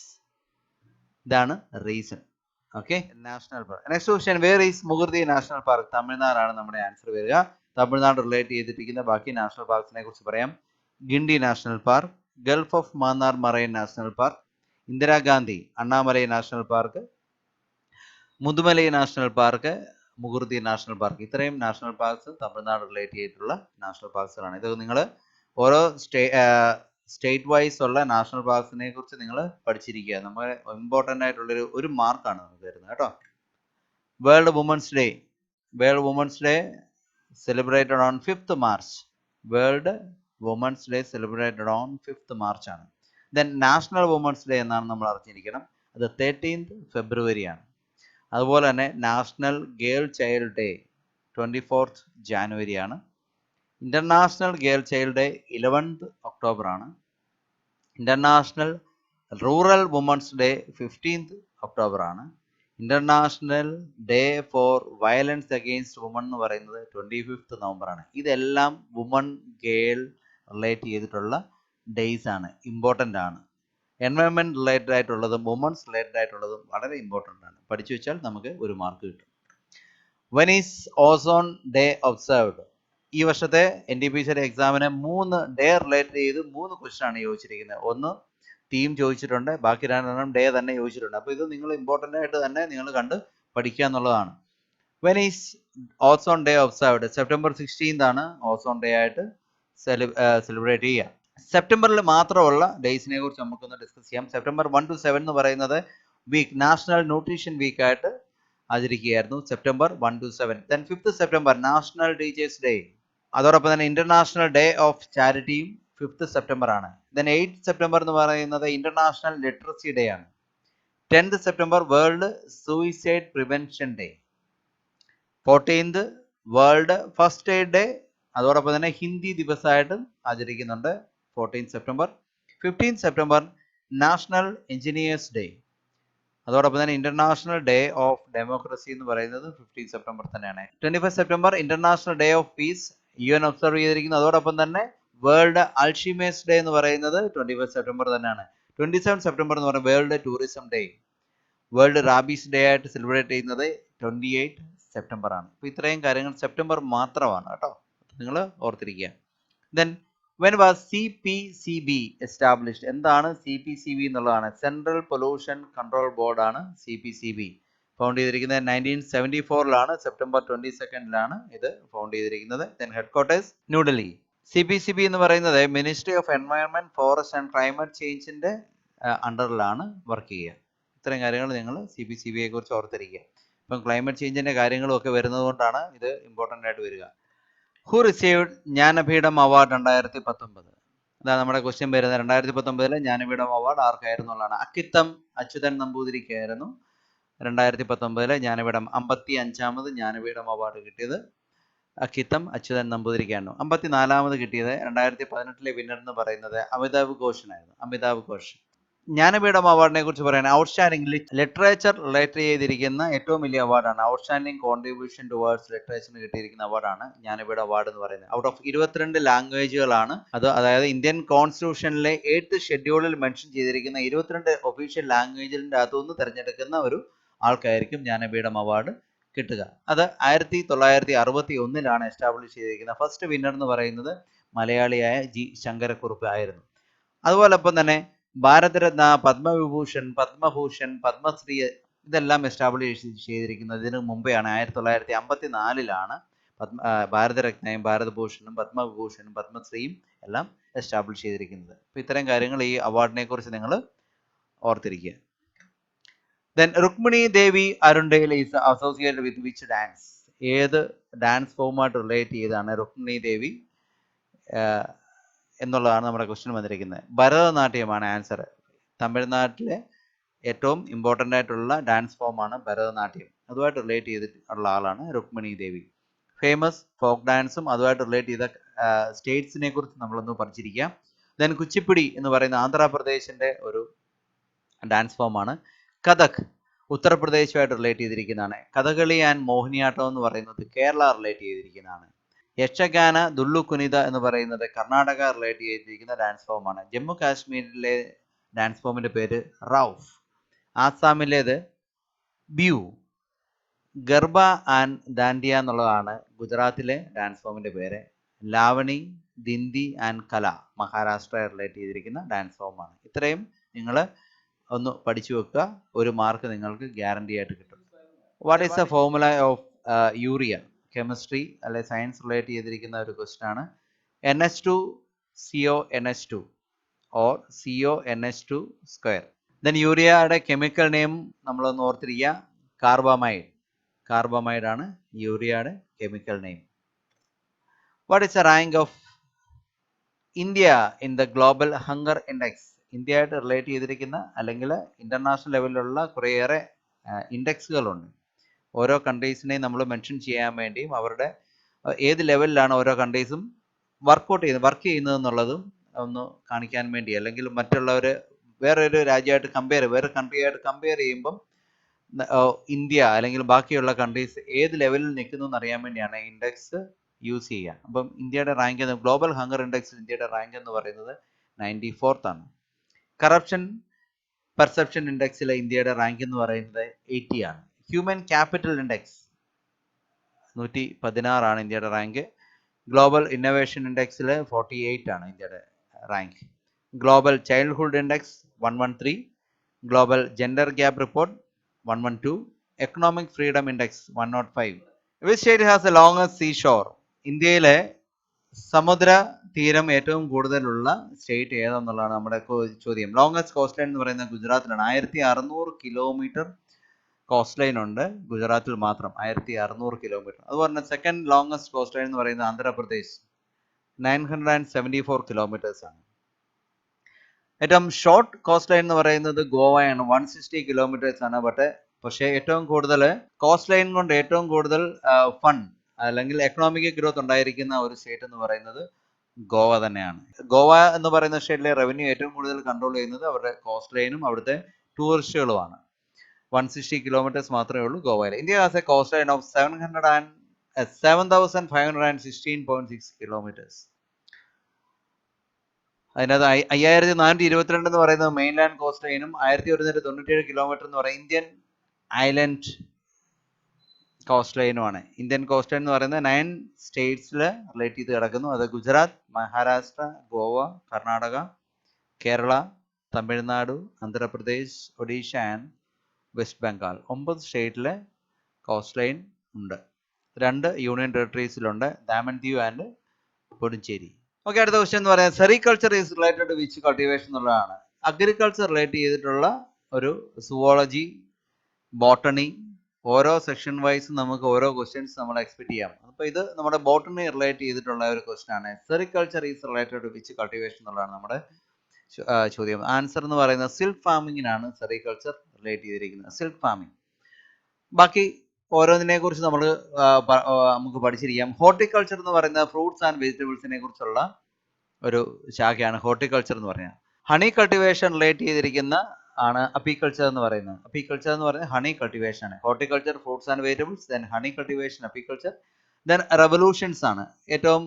ഇതാണ് reason. Okay, national park. Next question, where is Mukurthi national park? തമിഴ്നാടാണ് നമ്മുടെ ആൻസർ വരിക. തമിഴ്നാട് റിലേറ്റ് ചെയ്തിരിക്കുന്ന ബാക്കി നാഷണൽ പാർക്സിനെ കുറിച്ച് പറയാം. Guindy national park, Gulf of Mannar marine national park, Indira Gandhi Annamalai national park, Mudumalai national park, മുകുർദി national park. ഇത്രയും നാഷണൽ പാർക്സ് തമിഴ്നാട് റിലേറ്റ് ചെയ്തിട്ടുള്ള നാഷണൽ പാർക്സുകളാണ്. ഇത് നിങ്ങൾ ഓരോ സ്റ്റേറ്റ് വൈസ് ഉള്ള നാഷണൽ പാർക്സിനെ കുറിച്ച് നിങ്ങൾ പഠിച്ചിരിക്കുക. നമ്മൾ ഇമ്പോർട്ടൻ്റ് ആയിട്ടുള്ളൊരു ഒരു മാർക്കാണ് നമുക്ക് തരുന്നത് കേട്ടോ. World women's day. World women's day celebrated on 5th March. World women's day celebrated on 5th March ആണ്. ദെൻ നാഷണൽ വുമൻസ് ഡേ എന്നാണ് നമ്മൾ അറിഞ്ഞിരിക്കണം. അത് 13th February ആണ്. അതുപോലെ തന്നെ national girl child day 24th January ആണ്. International girl child day 11th October ആണ്. International rural women's day 15th October ആണ്. International day for violence against woman എന്ന് പറയുന്നത് 25th November ആണ്. ഇതെല്ലാം വുമൺ ഗേൾ റിലേറ്റ് ചെയ്തിട്ടുള്ള ഡേയ്സ് ആണ്, ഇമ്പോർട്ടൻ്റ് ആണ്. എൻവയോൺമെന്റ് റിലേറ്റഡ് ആയിട്ടുള്ളതും വുമൻസ് റിലേറ്റഡ് ആയിട്ടുള്ളതും വളരെ ഇമ്പോർട്ടൻ്റ് ആണ്. പഠിച്ചു വെച്ചാൽ നമുക്ക് ഒരു മാർക്ക് കിട്ടും. When is ozone day observed? ഈ വർഷത്തെ NTPCയുടെ എക്സാമിന് 3 ഡേ റിലേറ്റ് ചെയ്ത് 3 ക്വസ്റ്റ്യൻ ആണ് ചോദിച്ചിരിക്കുന്നത്. ഒന്ന് തീം ചോദിച്ചിട്ടുണ്ട്, ബാക്കി 2 ഡേ തന്നെ ചോദിച്ചിട്ടുണ്ട്. അപ്പോൾ ഇത് നിങ്ങൾ ഇമ്പോർട്ടൻ്റ് ആയിട്ട് തന്നെ നിങ്ങൾ കണ്ട് പഠിക്കുക എന്നുള്ളതാണ്. When is ozone day observed? September 16th ആണ് ഓസോൺ ഡേ ആയിട്ട് സെലിബ്രേറ്റ് ചെയ്യുക. സെപ്റ്റംബറിൽ മാത്രമുള്ള ഡേയ്സിനെ കുറിച്ച് നമുക്കൊന്ന് ഡിസ്കസ് ചെയ്യാം. September 1 to 7 എന്ന് പറയുന്നത് വീക്ക്, നാഷണൽ ന്യൂട്രീഷൻ വീക്ക് ആയിട്ട് ആചരിക്കുകയായിരുന്നു. September 1 to 7. Then 5th September national teachers day. അതോടൊപ്പം തന്നെ ഇന്റർനാഷണൽ ഡേ ഓഫ് ചാരിറ്റിയും 5th September ആണ്. ദെൻ 8th September എന്ന് പറയുന്നത് ഇന്റർനാഷണൽ ലിറ്ററസി ഡേ ആണ്. 10th September world suicide prevention day. 14th world first aid day. അതോടൊപ്പം തന്നെ ഹിന്ദി ദിവസമായിട്ടും ആചരിക്കുന്നുണ്ട് 14th September. 15th September national engineers day. അതോടൊപ്പം തന്നെ ഇന്റർനാഷണൽ ഡേ ഓഫ് ഡെമോക്രസി എന്ന് പറയുന്നത് 15th September തന്നെയാണ്. 21st September international day of peace UN observe ചെയ്തിരിക്കുന്നു. അതോടൊപ്പം തന്നെ വേൾഡ് അൾഷിമേഴ്സ് ഡേ എന്ന് പറയുന്നത് 21st September തന്നെയാണ്. 27 സെപ്റ്റംബർ എന്ന് പറയുന്നത് world tourism day, world rabies day ആയിട്ട് സെലിബ്രേറ്റ് ചെയ്യുന്നത് 28 സെപ്റ്റംബർ ആണ്. അപ്പോൾ ഇത്രയും കാര്യങ്ങൾ സെപ്റ്റംബർ മാത്രമാണ് കേട്ടോ, നിങ്ങൾ ഓർത്തിരിക്കുക. Then when was CPCB established? എന്താണ് CPCB എന്നുള്ളതാണ്. സെൻട്രൽ പൊല്യൂഷൻ കൺട്രോൾ ബോർഡാണ് CPCB. ഫൗണ്ട് ചെയ്തിരിക്കുന്നത് 1974 സെപ്റ്റംബർ 22 ഇത് ഫൗണ്ട് ചെയ്തിരിക്കുന്നത്. Then headquarters New Delhi. CPCB എന്ന് പറയുന്നത് ministry of environment, forest and climate ചേഞ്ചിന്റെ അണ്ടറിലാണ് work ചെയ്യുക. ഇത്രയും കാര്യങ്ങൾ നിങ്ങൾ CPCBയെ കുറിച്ച് ഓർത്തിരിക്കുക. ഇപ്പം ക്ലൈമറ്റ് ചേഞ്ചിന്റെ കാര്യങ്ങളും ഒക്കെ വരുന്നത് കൊണ്ടാണ് ഇത് ഇമ്പോർട്ടൻ്റ് ആയിട്ട് വരിക. Who received Jnanpith award 2019? അതാണ് നമ്മുടെ ക്വസ്റ്റ്യൻ വരുന്നത്. 2019 ജ്ഞാനപീഠം അവാർഡ് ആർക്കായിരുന്നു എന്നുള്ളതാണ്. അക്കിത്തം അച്യുതൻ നമ്പൂതിരിക്കായിരുന്നു 2019 ജ്ഞാനപീഠം 55ാമത് ജ്ഞാനപീഠം അവാർഡ് കിട്ടിയത് അക്കിത്തം അച്യുതൻ നമ്പൂതിരിക്കായിരുന്നു. 54ാമത് കിട്ടിയത് 2018 വിന്നർ എന്ന് പറയുന്നത് അമിതാഭ് ഘോഷിനായിരുന്നു. അമിതാഭ് ഘോഷ്. ജ്ഞാനപീഠം അവാർഡിനെ കുറിച്ച് പറയുന്നത് ഔട്ട്സ്റ്റാൻഡിംഗ് ലിറ്ററേച്ചർ റിലേറ്റ് ചെയ്തിരിക്കുന്ന ഏറ്റവും വലിയ അവാർഡാണ്. ഔട്ട്സ്റ്റാൻഡിംഗ് കോൺട്രിബ്യൂഷൻ ടുവേർഡ്സ് ലിറ്ററേച്ചറിന് കിട്ടിയിരിക്കുന്ന അവാർഡാണ് ജ്ഞാനപീഠ അവാർഡ് എന്ന് പറയുന്നത്. ഔട്ട് ഓഫ് 22 ലാംഗ്വേജുകളാണ് അത്, അതായത് ഇന്ത്യൻ കോൺസ്റ്റിറ്റ്യൂഷനിലെ 8th ഷെഡ്യൂളിൽ മെൻഷൻ ചെയ്തിരിക്കുന്ന 22 ഒഫീഷ്യൽ ലാംഗ്വേജിന്റെ അകത്തുനിന്ന് തിരഞ്ഞെടുക്കുന്ന ഒരു ആൾക്കായിരിക്കും ജ്ഞാനപീഠം അവാർഡ് കിട്ടുക. അത് 1961 എസ്റ്റാബ്ലിഷ് ചെയ്തിരിക്കുന്നത്. ഫസ്റ്റ് വിന്നർ എന്ന് പറയുന്നത് മലയാളിയായ G ശങ്കരക്കുറുപ്പ് ആയിരുന്നു. അതുപോലൊപ്പം തന്നെ ഭാരതരത്ന, പത്മവിഭൂഷൺ, പത്മഭൂഷൺ, പത്മശ്രീ ഇതെല്ലാം എസ്റ്റാബ്ലിഷ് ചെയ്തിരിക്കുന്നത് ഇതിനു മുമ്പെയാണ്. 1954 ഭാരതരത്നയും ഭാരതഭൂഷണും പത്മവിഭൂഷണും പത്മശ്രീയും എല്ലാം എസ്റ്റാബ്ലിഷ് ചെയ്തിരിക്കുന്നത്. അപ്പോൾ ഇത്തരം കാര്യങ്ങൾ ഈ അവാർഡിനെ കുറിച്ച് നിങ്ങൾ ഓർത്തിരിക്കുക. Then Rukmini Devi അരുണ്ടേൽ is associated with which dance? ഏത് ഡാൻസ് ഫോമായിട്ട് റിലേറ്റ് ചെയ്താണ് രുക്മിണി ദേവി എന്നുള്ളതാണ് നമ്മുടെ ക്വസ്റ്റ്യൻ വന്നിരിക്കുന്നത്. ഭരതനാട്യമാണ് ആൻസർ. തമിഴ്നാട്ടിലെ ഏറ്റവും ഇമ്പോർട്ടൻ്റ് ആയിട്ടുള്ള ഡാൻസ് ഫോമാണ് ഭരതനാട്യം. അതുമായിട്ട് റിലേറ്റ് ചെയ്തിട്ടുള്ള ആളാണ് രുക്മിണി ദേവി. ഫേമസ് ഫോക്ക് ഡാൻസും അതുമായിട്ട് റിലേറ്റ് ചെയ്ത സ്റ്റേറ്റ്സിനെ കുറിച്ച് നമ്മളൊന്ന് പഠിച്ചിരിക്കാം. ദെൻ കുച്ചിപ്പിടി എന്ന് പറയുന്ന ആന്ധ്രാപ്രദേശിന്റെ ഒരു ഡാൻസ് ഫോമാണ്. കഥക് ഉത്തർപ്രദേശുമായിട്ട് റിലേറ്റ് ചെയ്തിരിക്കുന്നതാണ്. കഥകളി ആൻഡ് മോഹിനിയാട്ടം എന്ന് പറയുന്നത് കേരള റിലേറ്റ് ചെയ്തിരിക്കുന്നതാണ്. യക്ഷഗാന ദുള്ളു കുനിത എന്ന് പറയുന്നത് കർണാടക റിലേറ്റ് ചെയ്തിരിക്കുന്ന ഡാൻസ് ഫോമാണ്. ജമ്മു കാശ്മീരിലെ ഡാൻസ് ഫോമിന്റെ പേര് റൌഫ്. ആസാമിലേത് ബ്യൂ. ഗർബ ആൻഡ് ദാൻഡിയ എന്നുള്ളതാണ് ഗുജറാത്തിലെ ഡാൻസ് ഫോമിന്റെ പേര്. ലാവണി, ദിന്തി ആൻഡ് കല മഹാരാഷ്ട്ര റിലേറ്റ് ചെയ്തിരിക്കുന്ന ഡാൻസ് ഫോമാണ്. ഇത്രയും നിങ്ങൾ ഒന്ന് പഠിച്ചു വെക്കുക. ഒരു മാർക്ക് നിങ്ങൾക്ക് ഗ്യാരണ്ടി ആയിട്ട് കിട്ടും. What is the formula of urea? Chemistry അല്ലെ സയൻസ് റിലേറ്റ് ചെയ്തിരിക്കുന്ന ഒരു ക്വസ്റ്റ്യൻ ആണ്. NH2CONH2 or CONH2 square. Then യൂറിയയുടെ കെമിക്കൽ നെയിം നമ്മളൊന്ന് ഓർത്തിരിക്കുക, കാർബമൈഡ്. കാർബമൈഡ് ആണ് യൂറിയയുടെ chemical name. What is the rank of India in the global hunger index? ഇന്ത്യയായിട്ട് റിലേറ്റ് ചെയ്തിരിക്കുന്ന അല്ലെങ്കിൽ ഇന്റർനാഷണൽ ലെവലിലുള്ള കുറേയേറെ ഇൻഡെക്സുകളുണ്ട്. ഓരോ കൺട്രീസിനെയും നമ്മൾ മെൻഷൻ ചെയ്യാൻ വേണ്ടിയും അവരുടെ ഏത് ലെവലിലാണ് ഓരോ കൺട്രീസും വർക്ക് ചെയ്യുന്നത് എന്നുള്ളതും ഒന്ന് കാണിക്കാൻ വേണ്ടി, അല്ലെങ്കിൽ മറ്റുള്ളവർ വേറൊരു രാജ്യമായിട്ട് വേറെ കൺട്രിയായിട്ട് കമ്പയർ ചെയ്യുമ്പം ഇന്ത്യ അല്ലെങ്കിൽ ബാക്കിയുള്ള കൺട്രീസ് ഏത് ലെവലിൽ നിൽക്കുന്നു എന്നറിയാൻ വേണ്ടിയാണ് ഇൻഡെക്സ് യൂസ് ചെയ്യുക. അപ്പം ഇന്ത്യയുടെ റാങ്ക് ഗ്ലോബൽ ഹങ്കർ ഇൻഡെക്സിൽ ഇന്ത്യയുടെ റാങ്ക് എന്ന് പറയുന്നത് 94th ആണ്. കറപ്ഷൻ പെർസെപ്ഷൻ ഇൻഡെക്സിലെ ഇന്ത്യയുടെ റാങ്ക് എന്ന് പറയുന്നത് 80 ആണ്. ഹ്യൂമൻ ക്യാപിറ്റൽ ഇൻഡെക്സ് 116 ആണ് ഇന്ത്യയുടെ റാങ്ക്. ഗ്ലോബൽ ഇന്നോവേഷൻ ഇൻഡെക്സിൽ 48 ആണ് ഇന്ത്യയുടെ rank. Global childhood index 113. Global gender gap report 112. Economic freedom index 105. Which state has the longest sea shore? ഇന്ത്യയിലെ സമുദ്ര തീരം ഏറ്റവും കൂടുതലുള്ള സ്റ്റേറ്റ് ഏതെന്നുള്ളതാണ് നമ്മുടെ ചോദ്യം. ലോങ്സ്റ്റ് കോസ്റ്റ് ലൈൻ എന്ന് പറയുന്നത് ഗുജറാത്തിലാണ്. 1600 കിലോമീറ്റർ കോസ്റ്റ് ലൈൻ ഉണ്ട് ഗുജറാത്തിൽ മാത്രം, 1600 കിലോമീറ്റർ. അതുപോലെ തന്നെ സെക്കൻഡ് ലോങ്സ്റ്റ് കോസ്റ്റ് ലൈൻ എന്ന് പറയുന്നത് ആന്ധ്രാപ്രദേശ്, 974 കിലോമീറ്റേഴ്സ് ആണ്. ഏറ്റവും ഷോർട്ട് കോസ്റ്റ് ലൈൻ എന്ന് പറയുന്നത് ഗോവയാണ്, 160 കിലോമീറ്റേഴ്സ് ആണ്. പക്ഷേ ഏറ്റവും കൂടുതൽ കോസ്റ്റ് ലൈൻ കൊണ്ട് ഏറ്റവും കൂടുതൽ ഫണ്ട് അല്ലെങ്കിൽ എക്കണോമിക് ഗ്രോത്ത് ഉണ്ടായിരിക്കുന്ന ഒരു സ്റ്റേറ്റ് എന്ന് പറയുന്നത് ഗോവ തന്നെയാണ്. ഗോവ എന്ന് പറയുന്ന സ്റ്റേറ്റിലെ റവന്യൂ ഏറ്റവും കൂടുതൽ കൺട്രോൾ ചെയ്യുന്നത് അവരുടെ കോസ്റ്റ് ലൈനും അവിടുത്തെ ടൂറിസ്റ്റുകളുമാണ്. 160 കിലോമീറ്റേഴ്സ് മാത്രമേ ഉള്ളൂ ഗോവയിൽ. India has A cost line of 7,516.6 kilometres. അതിനകത്ത് 5422 എന്ന് പറയുന്നത് മെയിൻലാൻഡ് കോസ്റ്റ് ലൈനും 1197 കിലോമീറ്റർ എന്ന് പറയുന്നത് Indian island cost ലൈനുമാണ്. Indian coast line എന്ന് പറയുന്നത് 9 സ്റ്റേറ്റ്സിൽ റിലേറ്റ് ചെയ്ത് കിടക്കുന്നു. അത് Gujarat, Maharashtra, Goa, Karnataka, Kerala, Tamil Nadu, Andhra Pradesh, Odisha and west Bengal. 9 സ്റ്റേറ്റിലെ cost line ഉണ്ട്. 2 union ടെറിട്ടറീസിലുണ്ട്, Daman Diu and Puducherry. Okay, അടുത്ത ക്വസ്റ്റ്യൻ എന്ന് പറയുന്നത് sericulture is related to which cultivation എന്നുള്ളതാണ്. അഗ്രികൾച്ചർ റിലേറ്റ് ചെയ്തിട്ടുള്ള ഒരു സുവോളജി, ബോട്ടണി, ഓരോ സെക്ഷൻ വൈസ് നമുക്ക് ഓരോ ക്വസ്റ്റ്യൻസ് നമ്മൾ എക്സ്പെക്ട് ചെയ്യാം. അപ്പോൾ ഇത് നമ്മുടെ ബോട്ടണി റിലേറ്റ് ചെയ്തിട്ടുള്ള ഒരു ക്വസ്റ്റ്യൻ ആണ്. Sericulture is related to which cultivation എന്നുള്ളതാണ് നമ്മുടെ ചോദ്യം. ആൻസർ എന്ന് പറയുന്നത് സിൽക്ക് ഫാമിങ്ങിനാണ് സെറികൾച്ചർ റിലേറ്റ് ചെയ്തിരിക്കുന്നത്. Silk farming. ബാക്കി ഓരോന്നിനെ കുറിച്ച് നമ്മൾ നമുക്ക് പഠിച്ചിരിക്കാം. ഹോർട്ടിക്കൾച്ചർ എന്ന് പറയുന്നത് ഫ്രൂട്ട്സ് ആൻഡ് വെജിറ്റബിൾസിനെ കുറിച്ചുള്ള ഒരു ശാഖയാണ് ഹോർട്ടിക്കൾച്ചർ എന്ന് പറഞ്ഞാൽ. ഹണി കൾട്ടിവേഷൻ റിലേറ്റ് ചെയ്തിരിക്കുന്ന ആണ് അപ്പിക്കൾച്ചർ എന്ന് പറയുന്നത്. അപ്പിക്കൾച്ചർ എന്ന് പറയുന്നത് ഹണി കൾട്ടിവേഷൻ ആണ്. Horticulture fruits and vegetables, then honey cultivation, apiculture, then revolutions ആണ്. ഏറ്റവും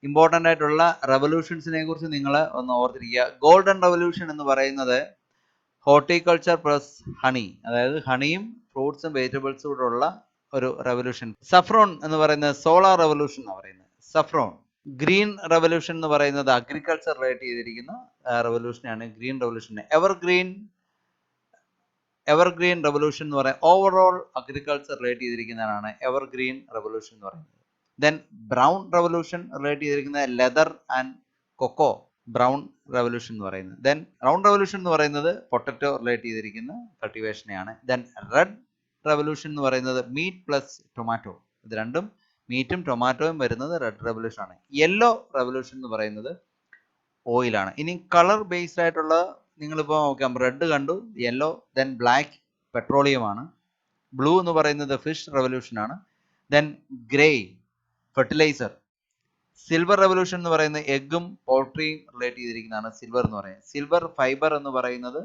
ഇമ്പോർട്ടൻ്റ് ആയിട്ടുള്ള റെവല്യൂഷൻസിനെ കുറിച്ച് നിങ്ങൾ ഒന്ന് ഓർത്തിരിക്കുക. ഗോൾഡൻ റെവല്യൂഷൻ എന്ന് പറയുന്നത് ഹോർട്ടിക്കൾച്ചർ പ്ലസ് ഹണി, അതായത് ഹണിയും ഫ്രൂട്ട്സും വെജിറ്റബിൾസും കൂടെ ഉള്ള ഒരു റെവല്യൂഷൻ. സഫ്രോൺ എന്ന് പറയുന്നത് സോളാർ റെവല്യൂഷൻ എന്ന് പറയുന്നത്. സഫ്രോൺ. ഗ്രീൻ റെവല്യൂഷൻ എന്ന് പറയുന്നത് അഗ്രികൾച്ചർ റിലേറ്റ് ചെയ്തിരിക്കുന്ന റെവല്യൂഷനാണ് ഗ്രീൻ റെവല്യൂഷൻ. എവർഗ്രീൻ റെവല്യൂഷൻ എന്ന് പറയുന്നത് ഓവറോൾ അഗ്രികൾച്ചർ റിലേറ്റ് ചെയ്തിരിക്കുന്നതാണ് എവർഗ്രീൻ റെവല്യൂഷൻ എന്ന് പറയുന്നത്. ദെൻ ബ്രൗൺ റെവല്യൂഷൻ റിലേറ്റ് ചെയ്തിരിക്കുന്നത് leather and cocoa, brown revolution എന്ന് പറയുന്നത്. ദെൻ ബ്രൗൺ റെവല്യൂഷൻ എന്ന് പറയുന്നത് പൊട്ടറ്റോ റിലേറ്റ് ചെയ്തിരിക്കുന്ന കൾട്ടിവേഷനെയാണ്. ദെൻ റെഡ് റെവല്യൂഷൻ എന്ന് പറയുന്നത് മീറ്റ് പ്ലസ് ടൊമാറ്റോ, ഇത് രണ്ടും മീറ്റും ടൊമാറ്റോയും വരുന്നത് റെഡ് റെവല്യൂഷൻ ആണ്. യെല്ലോ റെവല്യൂഷൻ എന്ന് പറയുന്നത് ഓയിലാണ്. ഇനി കളർ ബേസ്ഡ് ആയിട്ടുള്ള നിങ്ങളിപ്പോൾ നോക്കാം, റെഡ് കണ്ടു, യെല്ലോ, ദെൻ ബ്ലാക്ക് പെട്രോളിയം ആണ്. ബ്ലൂ എന്ന് പറയുന്നത് ഫിഷ് റെവല്യൂഷൻ ആണ്. Then grey fertiliser. Silver revolution എന്ന് പറയുന്നത് എഗ്ഗും പോൾട്രിയും റിലേറ്റ് ചെയ്തിരിക്കുന്നതാണ് സിൽവർ എന്ന് പറയുന്നത്. സിൽവർ ഫൈബർ എന്ന് പറയുന്നത്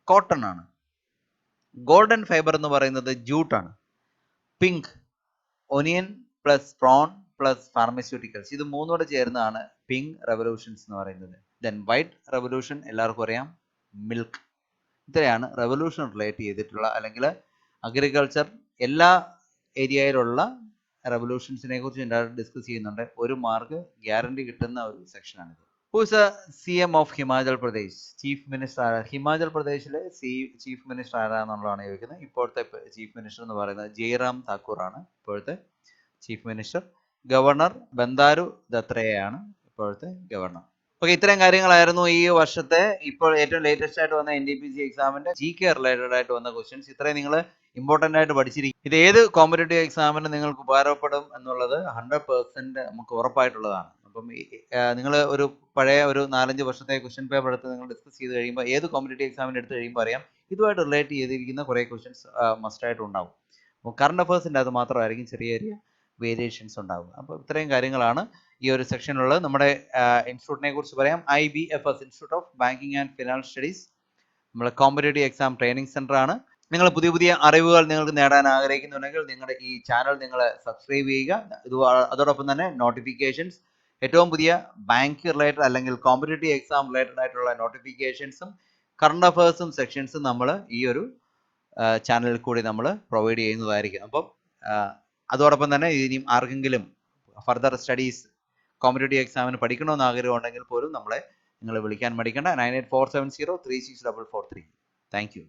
കോട്ടൺ ആണ്. ഗോൾഡൻ ഫൈബർ എന്ന് പറയുന്നത് ജൂട്ടാണ്. Pink onion plus prawn plus pharmaceuticals, ഇത് മൂന്നോടെ ചേർന്നതാണ് പിങ്ക് റെവല്യൂഷൻസ് എന്ന് പറയുന്നത്. ദെൻ വൈറ്റ് റെവല്യൂഷൻ എല്ലാവർക്കും അറിയാം, മിൽക്ക്. ഇത്രയാണ് റെവല്യൂഷൻ റിലേറ്റ് ചെയ്തിട്ടുള്ള അല്ലെങ്കിൽ അഗ്രികൾച്ചർ എല്ലാ ഏരിയയിലുള്ള റെവല്യൂഷൻസിനെ കുറിച്ച് ഡിസ്കസ് ചെയ്യുന്നുണ്ട്. 1 മാർക്ക് ഗ്യാരണ്ടി കിട്ടുന്ന ഒരു സെക്ഷനാണിത്. Whose CM of Himachal Pradesh? Chief minister. Himachal പ്രദേശിലെ ചീഫ് മിനിസ്റ്റർ ആരാന്നുള്ളതാണ് ചോദിക്കുന്നത്. ഇപ്പോഴത്തെ ചീഫ് മിനിസ്റ്റർ എന്ന് പറയുന്നത് ജയ്റാം താക്കൂർ ആണ് ഇപ്പോഴത്തെ ചീഫ് മിനിസ്റ്റർ. ഗവർണർ ബന്ദാരു ദത്രയാണ് ഇപ്പോഴത്തെ ഗവർണർ. ഓക്കെ, ഇത്രയും കാര്യങ്ങളായിരുന്നു ഈ വർഷത്തെ ഇപ്പോൾ ഏറ്റവും ലേറ്റസ്റ്റ് ആയിട്ട് വന്ന NTPC എക്സാമിന്റെ GK റിലേറ്റഡ് ആയിട്ട് വന്ന ക്വസ്റ്റ്യൻസ്. ഇത്രയും നിങ്ങൾ ഇമ്പോർട്ടൻ്റ് ആയിട്ട് പഠിച്ചിരിക്കും. ഇത് ഏത് കോമ്പറ്റേറ്റീവ് എക്സാമിന് നിങ്ങൾക്ക് ഉപകാരപ്പെടും എന്നുള്ളത് 100% നമുക്ക് ഉറപ്പായിട്ടുള്ളതാണ്. അപ്പം നിങ്ങൾ ഒരു പഴയ ഒരു 4-5 വർഷത്തെ ക്വസ്റ്റ്യൻ പേപ്പർ എടുത്ത് നിങ്ങൾ ഡിസ്കസ് ചെയ്ത് കഴിയുമ്പോൾ ഏത് കോമ്പറ്റേറ്റീവ് എക്സാമിന് എടുത്ത് കഴിയുമ്പോൾ അറിയാം ഇതുമായിട്ട് റിലേറ്റ് ചെയ്തിരിക്കുന്ന കുറേ ക്വസ്റ്റ്യൻസ് മസ്റ്റായിട്ട് ഉണ്ടാവും. അപ്പോൾ കറണ്ട് അഫേഴ്സിൻ്റെ അത് മാത്രമായിരിക്കും ചെറിയ ചെറിയ വേരിയേഷൻസ് ഉണ്ടാവുക. അപ്പോൾ ഇത്രയും കാര്യങ്ങളാണ് ഈ ഒരു സെക്ഷനിലുള്ളത്. നമ്മുടെ ഇൻസ്റ്റിറ്റ്യൂട്ടിനെ കുറിച്ച് പറയാം. IBFS, institute of banking and finance studies, നമ്മളെ കോമ്പറ്റേറ്റീവ് എക്സാം ട്രെയിനിങ് സെൻ്റർ ആണ്. നിങ്ങൾ പുതിയ പുതിയ അറിവുകൾ നിങ്ങൾക്ക് നേടാൻ ആഗ്രഹിക്കുന്നുണ്ടെങ്കിൽ നിങ്ങളുടെ ഈ ചാനൽ നിങ്ങൾ സബ്സ്ക്രൈബ് ചെയ്യുക. അതോടൊപ്പം തന്നെ നോട്ടിഫിക്കേഷൻസ്, ഏറ്റവും പുതിയ ബാങ്ക് റിലേറ്റഡ് അല്ലെങ്കിൽ കോമ്പറ്റേറ്റീവ് എക്സാം റിലേറ്റഡ് ആയിട്ടുള്ള നോട്ടിഫിക്കേഷൻസും കറണ്ട് അഫേഴ്സും സെക്ഷൻസും നമ്മൾ ഈ ഒരു ചാനലിൽ കൂടി നമ്മൾ പ്രൊവൈഡ് ചെയ്യുന്നതായിരിക്കും. അപ്പം അതോടൊപ്പം തന്നെ ഇനിയും ആർക്കെങ്കിലും ഫർദർ സ്റ്റഡീസ് കോമ്പറ്റേറ്റീവ് എക്സാമിന് പഠിക്കണമെന്ന് ആഗ്രഹം ഉണ്ടെങ്കിൽ പോലും നിങ്ങൾ വിളിക്കാൻ മടിക്കേണ്ട. 9847036443. Thank you.